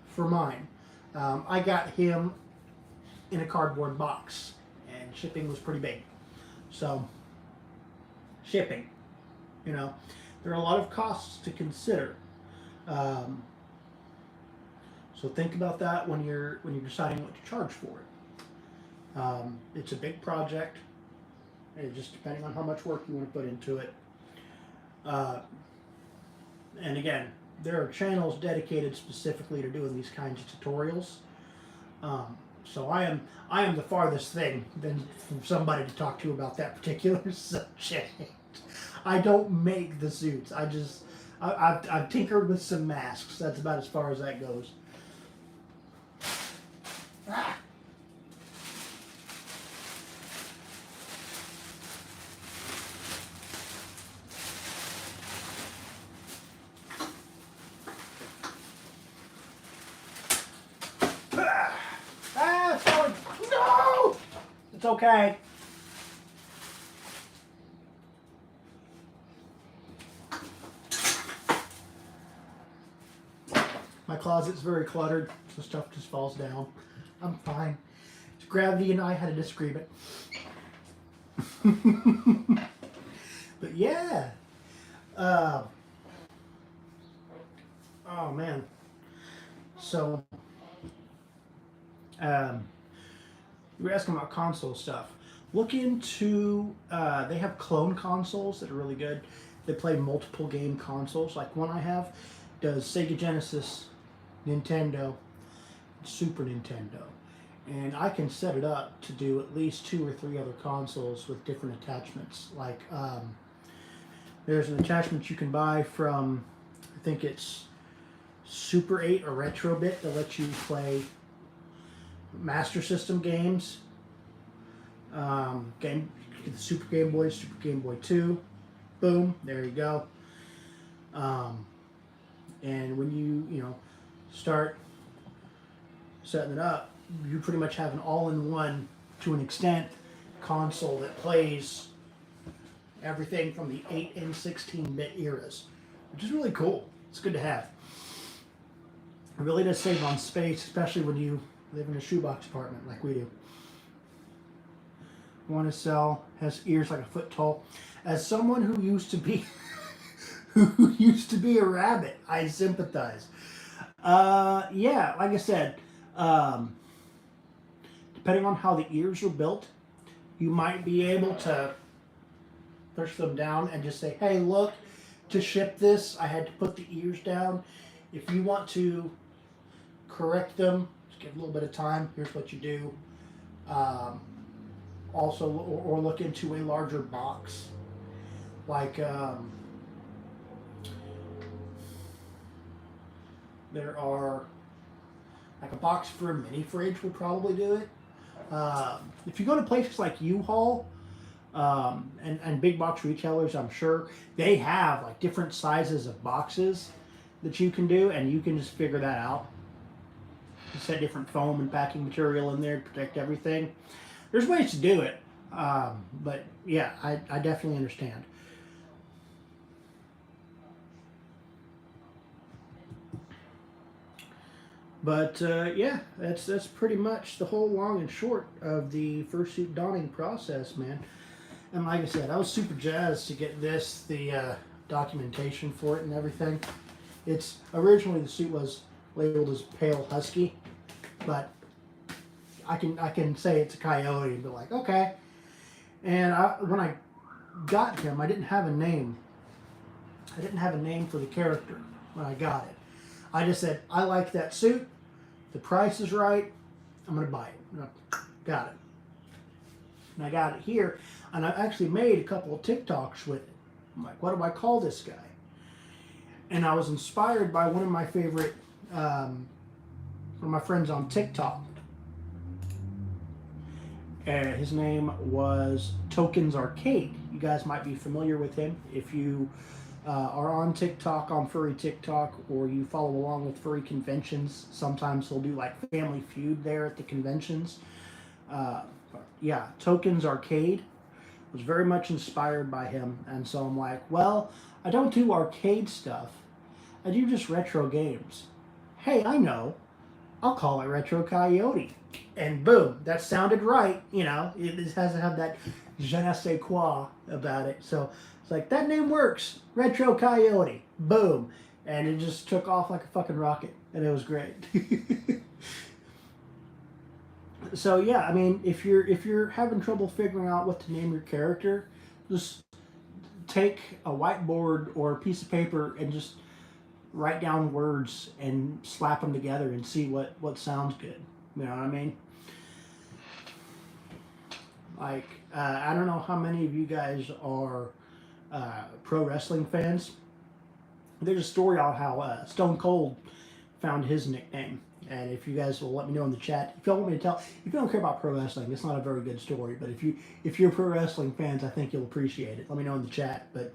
for mine. I got him in a cardboard box, and shipping was pretty big. So, shipping, you know, there are a lot of costs to consider. So think about that when you're deciding what to charge for it. It's a big project, and just depending on how much work you want to put into it. And again, there are channels dedicated specifically to doing these kinds of tutorials. So I am the farthest thing than from somebody to talk to about that particular subject. I don't make the suits. I've tinkered with some masks. That's about as far as that goes. Ah. It's falling. No! It's okay. My closet's very cluttered, so stuff just falls down. I'm fine. Gravity and I had a disagreement. But yeah. Oh man. So, you were asking about console stuff. Look into, they have clone consoles that are really good. They play multiple game consoles. Like one I have does Sega Genesis, Nintendo, Super Nintendo. And I can set it up to do at least 2 or 3 other consoles with different attachments. Like, there's an attachment you can buy from, I think it's Super 8 or Retrobit that lets you play Master System games. Get the Super Game Boy, Super Game Boy 2. Boom, there you go. And when you start setting it up, you pretty much have an all-in-one, to an extent, console that plays everything from the 8 and 16-bit eras, which is really cool. It's good to have. It really does save on space, especially when you live in a shoebox apartment like we do. Want to sell, has ears like a foot tall. As someone who used to be who used to be a rabbit, I sympathize. Yeah, like I said, depending on how the ears are built, you might be able to push them down and just say, hey, look, to ship this, I had to put the ears down. If you want to correct them, just give a little bit of time, here's what you do. Also, or look into a larger box. Like, there are, like a box for a mini fridge would probably do it. If you go to places like U-Haul, and big box retailers, I'm sure, they have like different sizes of boxes that you can do, and you can just figure that out. You set different foam and packing material in there to protect everything. There's ways to do it, but yeah, I definitely understand. But yeah, that's pretty much the whole long and short of the fursuit donning process, man. And like I said, I was super jazzed to get the documentation for it and everything. It's originally, the suit was labeled as pale husky, but I can say it's a coyote and be like, okay. And when I got him, I didn't have a name. I didn't have a name for the character when I got it. I just said, I like that suit. The price is right. I'm going to buy it. And I got it. And I got it here. And I actually made a couple of TikToks with it. I'm like, what do I call this guy? And I was inspired by one of my favorite, one of my friends on TikTok. His name was Tokens Arcade. You guys might be familiar with him if you are on TikTok, on Furry TikTok, or you follow along with furry conventions. Sometimes he'll do like Family Feud there at the conventions. Yeah, Tokens Arcade was very much inspired by him, and so I'm like, well, I don't do arcade stuff. I do just retro games. Hey, I know. I'll call it Retro Coyote. And boom, that sounded right. You know, it has to have that je ne sais quoi about it. So it's like, that name works. Retro Coyote. Boom. And it just took off like a fucking rocket. And it was great. So yeah, I mean, if you're having trouble figuring out what to name your character, just take a whiteboard or a piece of paper and just write down words and slap them together and see what sounds good. You know what I mean? Like, I don't know how many of you guys are pro wrestling fans. There's a story on how Stone Cold found his nickname. And if you guys will let me know in the chat, if you want me to tell, if you don't care about pro wrestling, it's not a very good story. But if you're pro wrestling fans, I think you'll appreciate it. Let me know in the chat. But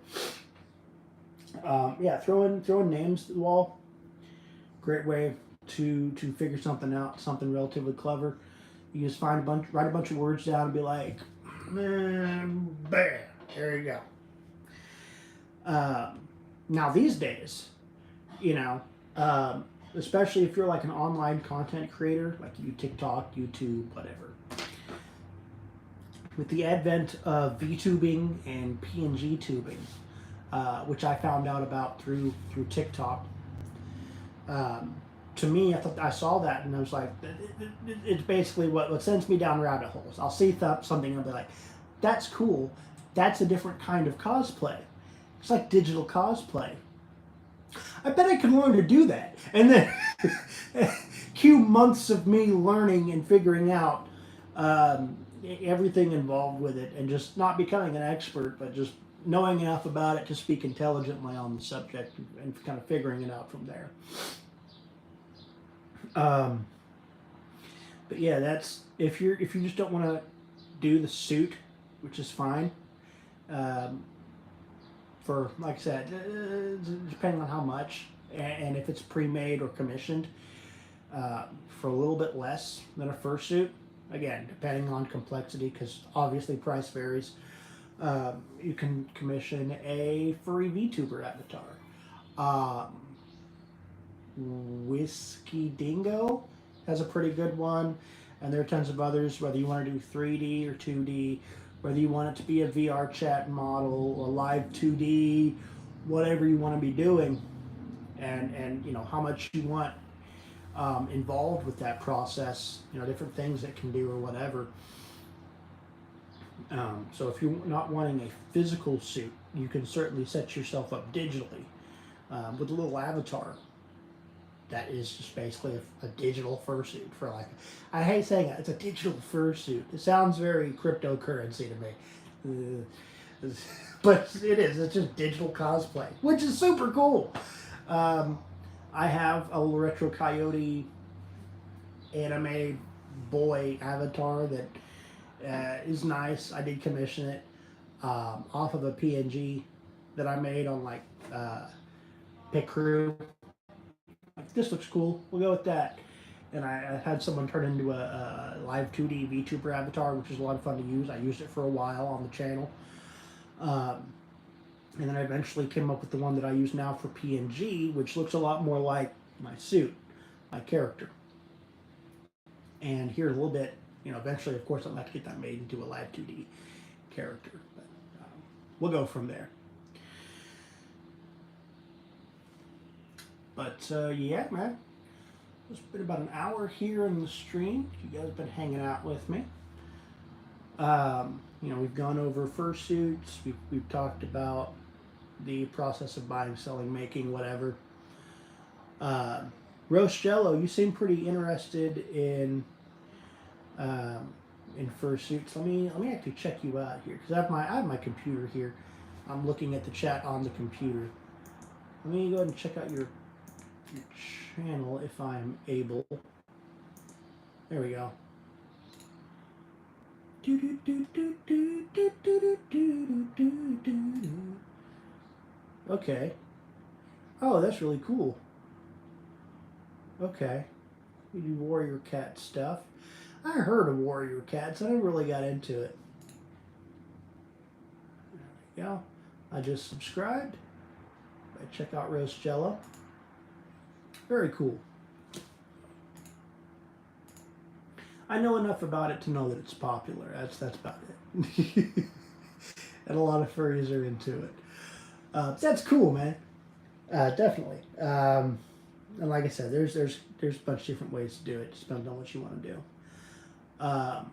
yeah, throwing names to the wall, great way to figure something out, something relatively clever. You just write a bunch of words down and be like, bam, there you go. Now these days, you know, especially if you're like an online content creator, like you TikTok, YouTube, whatever. With the advent of VTubing and PNG tubing, which I found out about through TikTok. To me, I saw that and I was like, it's basically what sends me down rabbit holes. I'll see something and I'll be like, that's cool. That's a different kind of cosplay. It's like digital cosplay. I bet I can learn to do that. And then cue months of me learning and figuring out everything involved with it and just not becoming an expert, but just knowing enough about it to speak intelligently on the subject and kind of figuring it out from there. But yeah, that's if you just don't want to do the suit, which is fine. For like I said, depending on how much and if it's pre-made or commissioned, for a little bit less than a fursuit. Again, depending on complexity, because obviously price varies. You can commission a furry VTuber avatar. Whiskey Dingo has a pretty good one, and there are tons of others, whether you want to do 3D or 2D, whether you want it to be a VR chat model or live 2D, whatever you want to be doing, and you know how much you want involved with that process, you know, different things it can do or whatever. So if you're not wanting a physical suit, you can certainly set yourself up digitally with a little avatar. That is just basically a digital fursuit for like, I hate saying it, it's a digital fursuit. It sounds very cryptocurrency to me. But it is, it's just digital cosplay, which is super cool. I have a little retro Coyote anime boy avatar that is nice. I did commission it off of a PNG that I made on like Picrew. Like, this looks cool, we'll go with that. And I had someone turn into a live 2D VTuber avatar, which is a lot of fun to use. I used it for a while on the channel. And then I eventually came up with the one that I use now for PNG, which looks a lot more like my suit, my character. And here a little bit, you know, eventually, of course, I'd like to get that made into a live 2D character. But we'll go from there. But yeah, man, it's been about an hour here in the stream. You guys have been hanging out with me. You know, we've gone over fursuits. We've talked about the process of buying, selling, making, whatever. Roast Jello, you seem pretty interested in fursuits. Let me actually check you out here because I have my computer here. I'm looking at the chat on the computer. Let me go ahead and check out your channel if I'm able. There we go. Okay. Oh, that's really cool. Okay. You do warrior cat stuff. I heard of warrior cats. I never really got into it. There we go. I just subscribed. Check out Roast Jello. Very cool. I know enough about it to know that it's popular. That's about it. And a lot of furries are into it. That's cool, man. Definitely. And like I said, there's a bunch of different ways to do it. It depends on what you want to do. Oh,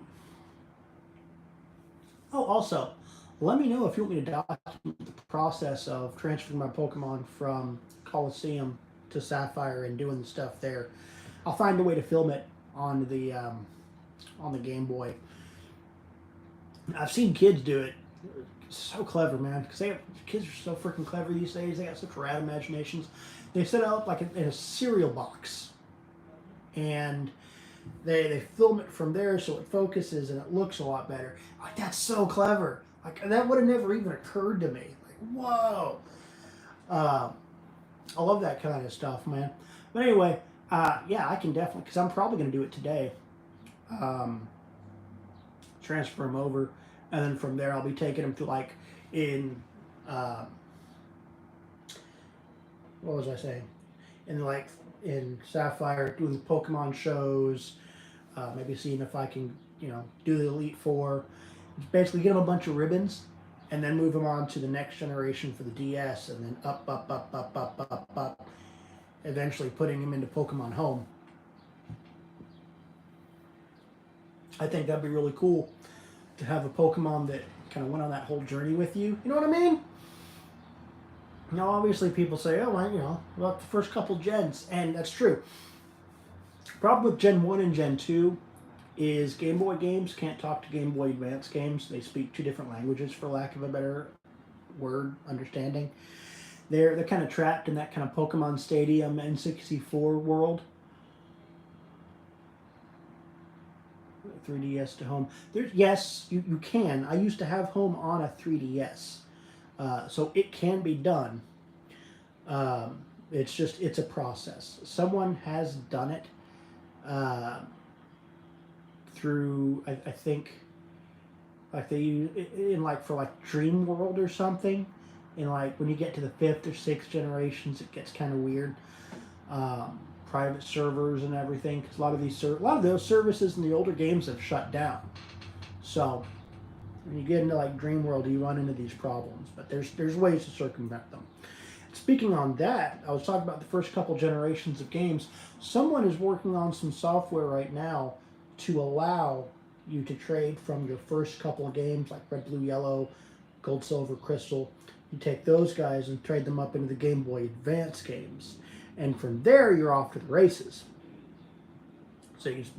also, let me know if you want me to document the process of transferring my Pokemon from Coliseum to Sapphire and doing the stuff there. I'll find a way to film it on the Game Boy. I've seen kids do it. It's so clever, man. Because kids are so freaking clever these days. They got such rad imaginations. They set it up like in a cereal box, and they film it from there so it focuses and it looks a lot better. Like that's so clever. Like that would have never even occurred to me. Like whoa. Uh, I love that kind of stuff, man. But anyway, yeah, I can definitely because I'm probably going to do it today. Um, Transfer them over, and then from there I'll be taking them to like in uh, what was I saying? In like in Sapphire doing Pokemon shows, maybe seeing if I can do the Elite Four. Basically, get them a bunch of ribbons, and then move them on to the next generation for the DS, and then up, up, up, up, up, up, up, eventually putting them into Pokemon Home. I think that'd be really cool to have a Pokemon that kind of went on that whole journey with you. You know what I mean? Obviously people say, oh, well, about the first couple gens, and that's true. Problem with Gen 1 and Gen 2 is Game Boy games can't talk to Game Boy Advance games. They speak two different languages, for lack of a better word, understanding. They're kind of trapped in that kind of Pokemon Stadium N64 world. 3DS to home. Yes, you can. I used to have home on a 3DS. So it can be done. It's a process. Someone has done it through, I think, like they use in like for like Dream World or something. And like when you get to the 5th or 6th generations, it gets kind of weird. Private servers and everything, because a lot of those services in the older games have shut down. So when you get into like Dream World, you run into these problems, but there's ways to circumvent them. Speaking on that, I was talking about the first couple generations of games. Someone is working on some software right now to allow you to trade from your first couple of games, like Red, Blue, Yellow, Gold, Silver, Crystal. You take those guys and trade them up into the Game Boy Advance games. And from there, you're off to the races. So you just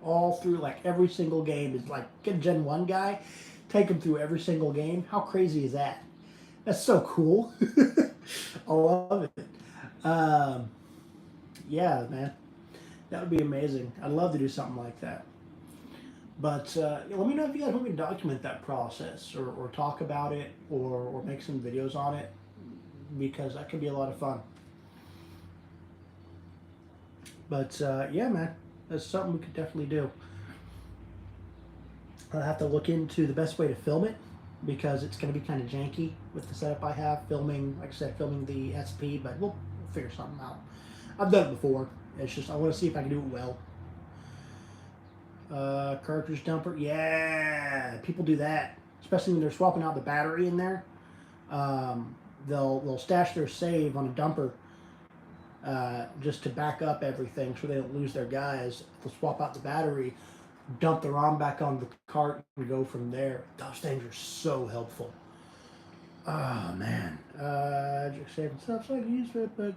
all through like every single game. Is like get a Gen 1 guy, take him through every single game. How crazy is that? That's so cool. I love it. Yeah, man. That would be amazing. I'd love to do something like that. But let me know if you guys want me to document that process or talk about it or make some videos on it, because that could be a lot of fun. But yeah, man, that's something we could definitely do. I'll have to look into the best way to film it, because it's going to be kind of janky with the setup I have. Filming, like I said, filming the SP, but we'll figure something out. I've done it before. It's just I want to see if I can do it well. Cartridge dumper, yeah, people do that, especially when they're swapping out the battery in there. They'll stash their save on a dumper. Just to back up everything so they don't lose their guys. They'll swap out the battery, dump the ROM back on the cart, and go from there. Those things are so helpful. Oh, man. Just saving stuff so I can use it, but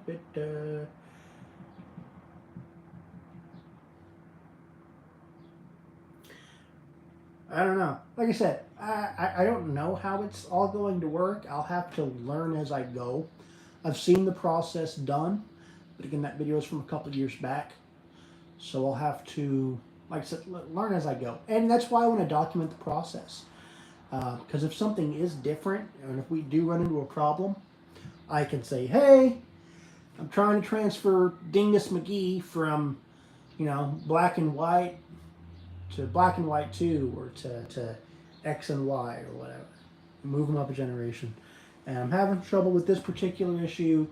I don't know. Like I said, I don't know how it's all going to work. I'll have to learn as I go. I've seen the process done. But again, that video is from a couple of years back. So I'll have to, like I said, learn as I go. And that's why I want to document the process. Because if something is different, and if we do run into a problem, I can say, hey, I'm trying to transfer Dingus McGee from, black and white to black and white 2 or to X and Y or whatever. Move them up a generation. And I'm having trouble with this particular issue.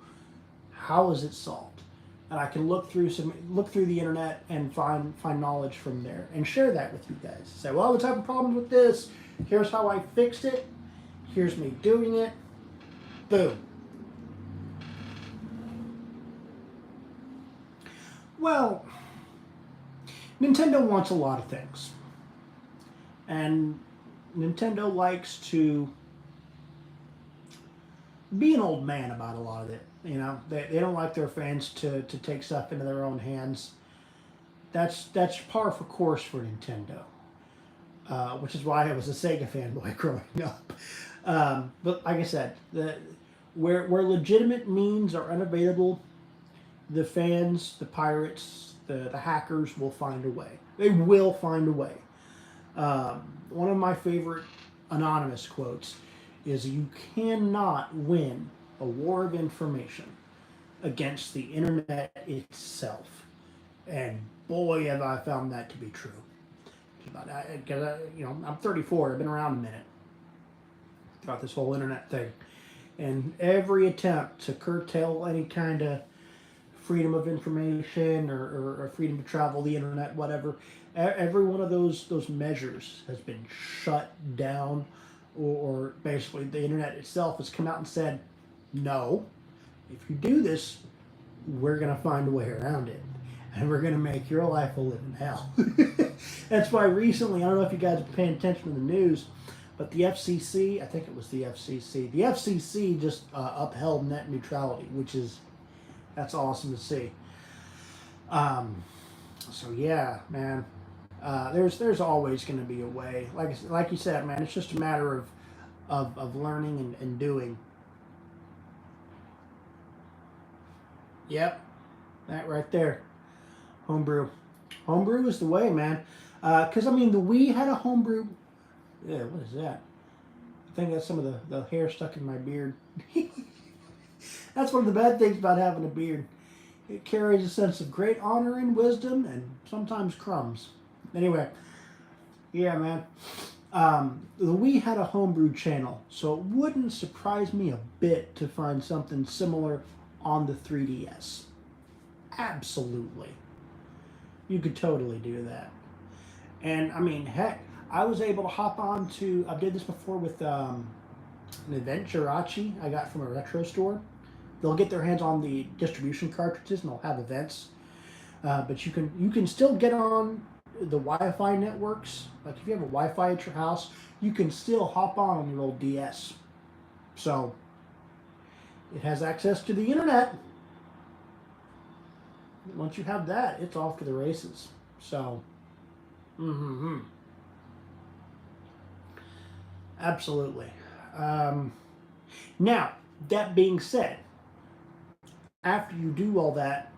How is it solved? And I can look through the internet and find knowledge from there and share that with you guys. Say, well, I was having problems with this. Here's how I fixed it. Here's me doing it. Boom. Well, Nintendo wants a lot of things. And Nintendo likes to be an old man about a lot of it. They don't like their fans to take stuff into their own hands. That's par for course for Nintendo. which is why I was a Sega fanboy growing up. But like I said, where legitimate means are unavailable, the fans, the pirates, the hackers will find a way. They will find a way. One of my favorite anonymous quotes is, "You cannot win a war of information against the internet itself." And boy, have I found that to be true. Because I'm 34. I've been around a minute throughout this whole internet thing, and every attempt to curtail any kind of freedom of information or freedom to travel the internet, whatever, every one of those measures has been shut down, or basically the internet itself has come out and said, no, if you do this, we're going to find a way around it. And we're going to make your life a living hell. That's why recently, I don't know if you guys are paying attention to the news, but the FCC, I think it was the FCC just upheld net neutrality, that's awesome to see. So yeah, man, there's always going to be a way. Like you said, man, it's just a matter of learning and doing. Yep, that right there. Homebrew is the way, man. Because I mean, the Wii had a homebrew. Yeah, what is that? I think that's some of the hair stuck in my beard. That's one of the bad things about having a beard. It carries a sense of great honor and wisdom, and sometimes crumbs. Anyway, yeah, man. The Wii had a homebrew channel, so it wouldn't surprise me a bit to find something similar on the 3DS. Absolutely. You could totally do that. And I mean, heck, I was able to hop on to, I did this before with an Adventure Achi I got from a retro store. They'll get their hands on the distribution cartridges and they'll have events. But you can still get on the Wi-Fi networks. Like if you have a Wi-Fi at your house, you can still hop on your old DS. So it has access to the internet. Once you have that, it's off to the races. So, absolutely. Now, that being said, after you do all that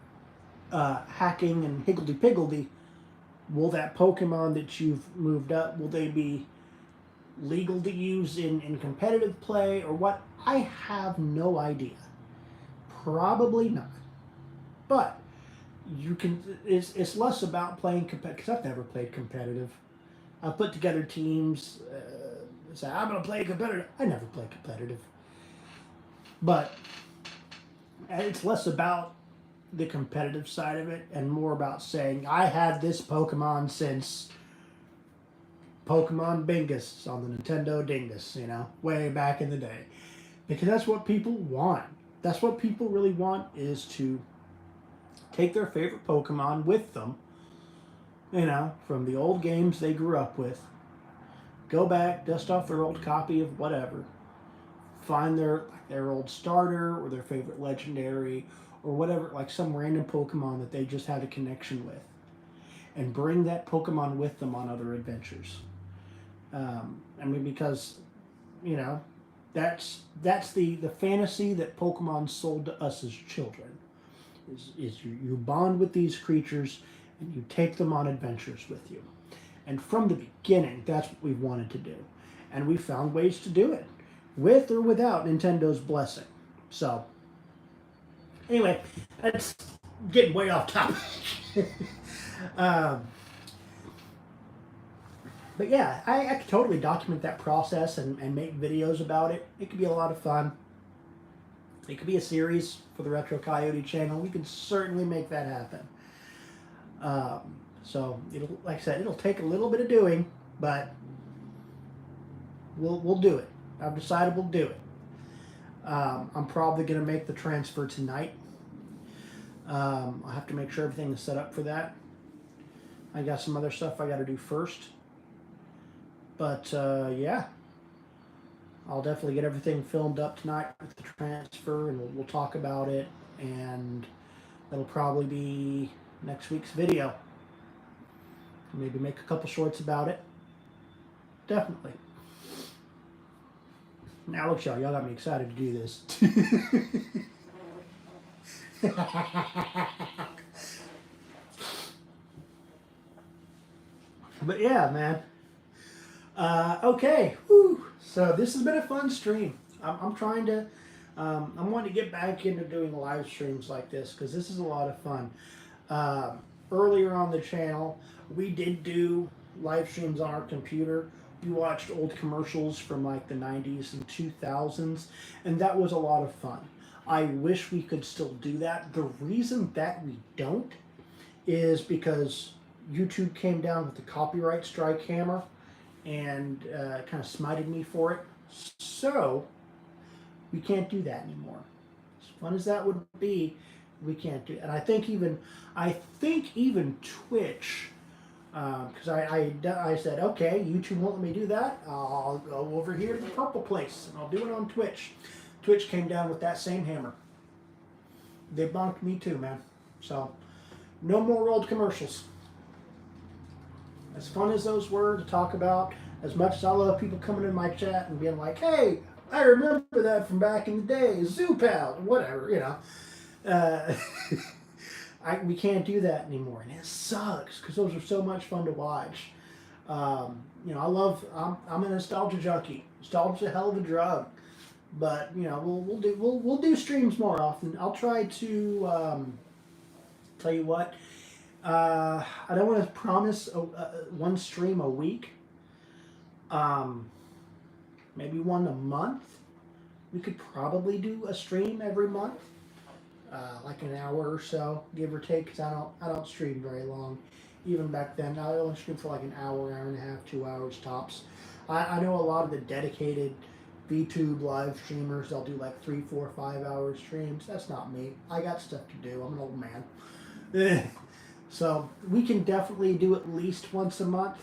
hacking and higgledy-piggledy, will that Pokemon that you've moved up, will they be legal to use in competitive play or what? I have no idea. Probably not. But you can. It's less about playing competitive, because I've never played competitive. I've put together teams. Say I'm going to play competitive. I never play competitive. But it's less about the competitive side of it and more about saying I had this Pokemon since Pokemon Bingus on the Nintendo Dingus, way back in the day, because that's what people want. That's what people really want, is to take their favorite Pokemon with them, from the old games they grew up with, go back, dust off their old copy of whatever, find their old starter or their favorite legendary or whatever, like some random Pokemon that they just had a connection with, and bring that Pokemon with them on other adventures. Because, that's the fantasy that Pokemon sold to us as children. Is you bond with these creatures and you take them on adventures with you. And from the beginning, that's what we wanted to do. And we found ways to do it, with or without Nintendo's blessing. So, anyway, that's getting way off topic. But yeah, I could totally document that process and make videos about it. It could be a lot of fun. It could be a series for the Retro Coyote channel. We can certainly make that happen. So like I said, it'll take a little bit of doing, but we'll do it. I've decided we'll do it. I'm probably going to make the transfer tonight. I'll have to make sure everything is set up for that. I got some other stuff I got to do first. But yeah, I'll definitely get everything filmed up tonight with the transfer, and we'll talk about it, and that'll probably be next week's video. Maybe make a couple shorts about it. definitely. Now look, y'all got me excited to do this. But yeah, man. Okay. Whew. So this has been a fun stream. I'm trying to. I'm wanting to get back into doing live streams like this because this is a lot of fun. Earlier on the channel, we did do live streams on our computer. We watched old commercials from like the 90s and 2000s, and that was a lot of fun. I wish we could still do that. The reason that we don't is because YouTube came down with the copyright strike hammer and kind of smited me for it. So we can't do that anymore. As fun as that would be, we can't do it. And I think even Twitch, because I said, okay, YouTube won't let me do that. I'll go over here to the purple place and I'll do it on Twitch. Twitch came down with that same hammer. They bonked me too, man. So no more old commercials. As fun as those were to talk about, as much as I love people coming in my chat and being like, hey, I remember that from back in the day, Zoo Pal, whatever, you know. We can't do that anymore, and it sucks because those are so much fun to watch. You know, I'm a nostalgia junkie. Nostalgia's a hell of a drug, but you know, we'll do streams more often. I'll try to tell you what. I don't want to promise one stream a week. Maybe one a month. We could probably do a stream every month, like an hour or so, give or take. Because I don't stream very long. Even back then, I only stream for like an hour, hour and a half, 2 hours tops. I know a lot of the dedicated VTube live streamers. They'll do like 3, 4, 5 hour streams. That's not me. I got stuff to do. I'm an old man. So we can definitely do at least once a month,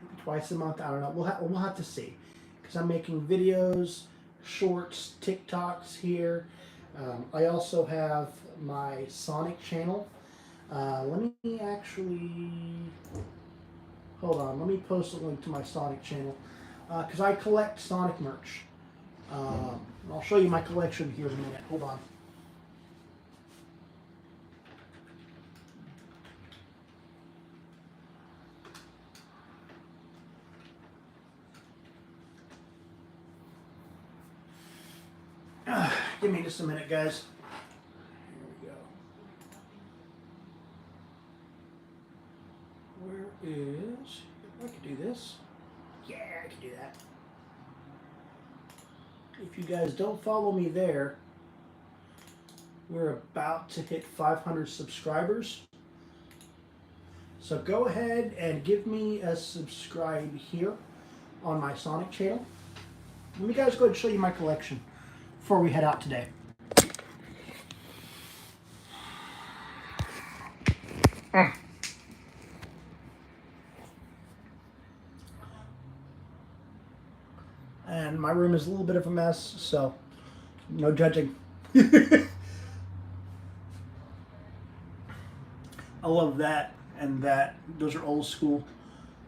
maybe twice a month. I don't know. We'll have to see, because I'm making videos, shorts, TikToks here. I also have my Sonic channel. Let me actually hold on. Let me post a link to my Sonic channel because I collect Sonic merch. I'll show you my collection here in a minute. Hold on. Give me just a minute, guys. Here we go. Where is... I could do this. Yeah, I can do that. If you guys don't follow me there, we're about to hit 500 subscribers. So go ahead and give me a subscribe here on my Sonic channel. Let me guys go ahead and show you my collection before we head out today. And my room is a little bit of a mess, so no judging. I love that and that. Those are old school.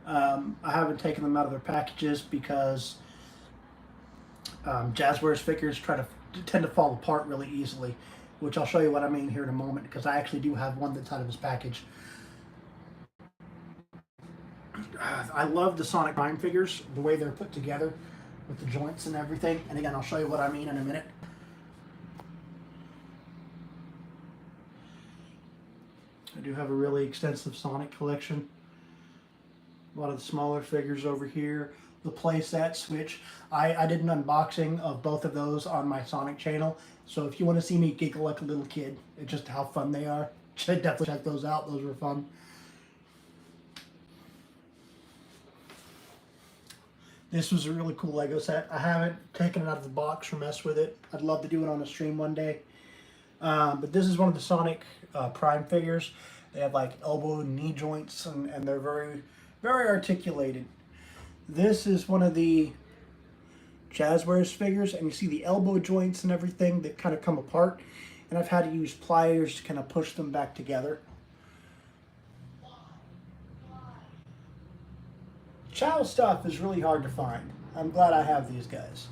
I haven't taken them out of their packages because Jazzwares figures tend to fall apart really easily, which I'll show you what I mean here in a moment, because I actually do have one that's out of his package. I love the Sonic Prime figures, the way they're put together with the joints and everything. And again, I'll show you what I mean in a minute. I do have a really extensive Sonic collection. A lot of the smaller figures over here. The playset Switch. I did an unboxing of both of those on my Sonic channel. So if you want to see me giggle like a little kid, it's just how fun they are. Definitely check those out. Those were fun. This was a really cool Lego set. I haven't taken it out of the box or messed with it. I'd love to do it on a stream one day. But this is one of the Sonic Prime figures. They have like elbow and knee joints, and they're very, very articulated. This is one of the Jazzwares figures, and you see the elbow joints and everything that kind of come apart. And I've had to use pliers to kind of push them back together. Chow stuff is really hard to find. I'm glad I have these guys.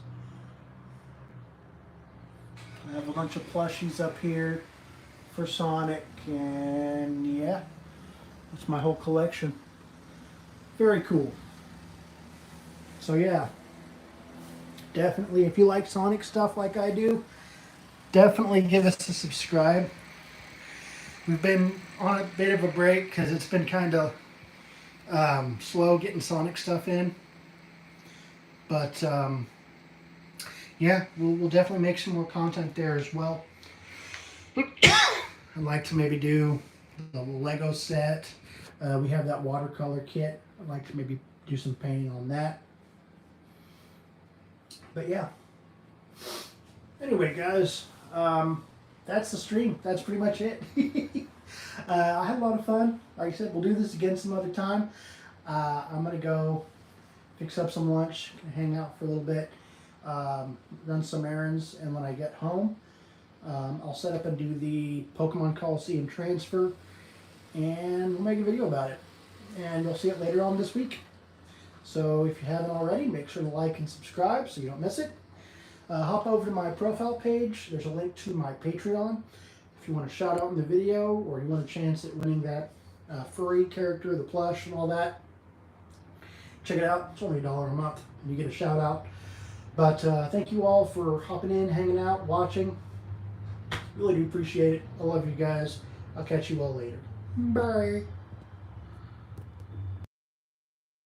I have a bunch of plushies up here for Sonic, and yeah, that's my whole collection. Very cool. So yeah, definitely if you like Sonic stuff like I do, definitely give us a subscribe. We've been on a bit of a break because it's been kind of slow getting Sonic stuff in. But yeah, we'll definitely make some more content there as well. I'd like to maybe do the Lego set. We have that watercolor kit. I'd like to maybe do some painting on that. But yeah. Anyway, guys, that's the stream. That's pretty much it. I had a lot of fun. Like I said, we'll do this again some other time. I'm going to go fix up some lunch, hang out for a little bit, run some errands, and when I get home, I'll set up and do the Pokemon Coliseum transfer, and we'll make a video about it. And you'll see it later on this week. So if you haven't already, make sure to like and subscribe so you don't miss it. Hop over to my profile page. There's a link to my Patreon. If you want a shout out in the video, or you want a chance at winning that furry character, the plush, and all that, check it out. It's only $1 a month, and you get a shout out. But thank you all for hopping in, hanging out, watching. Really do appreciate it. I love you guys. I'll catch you all later. Bye.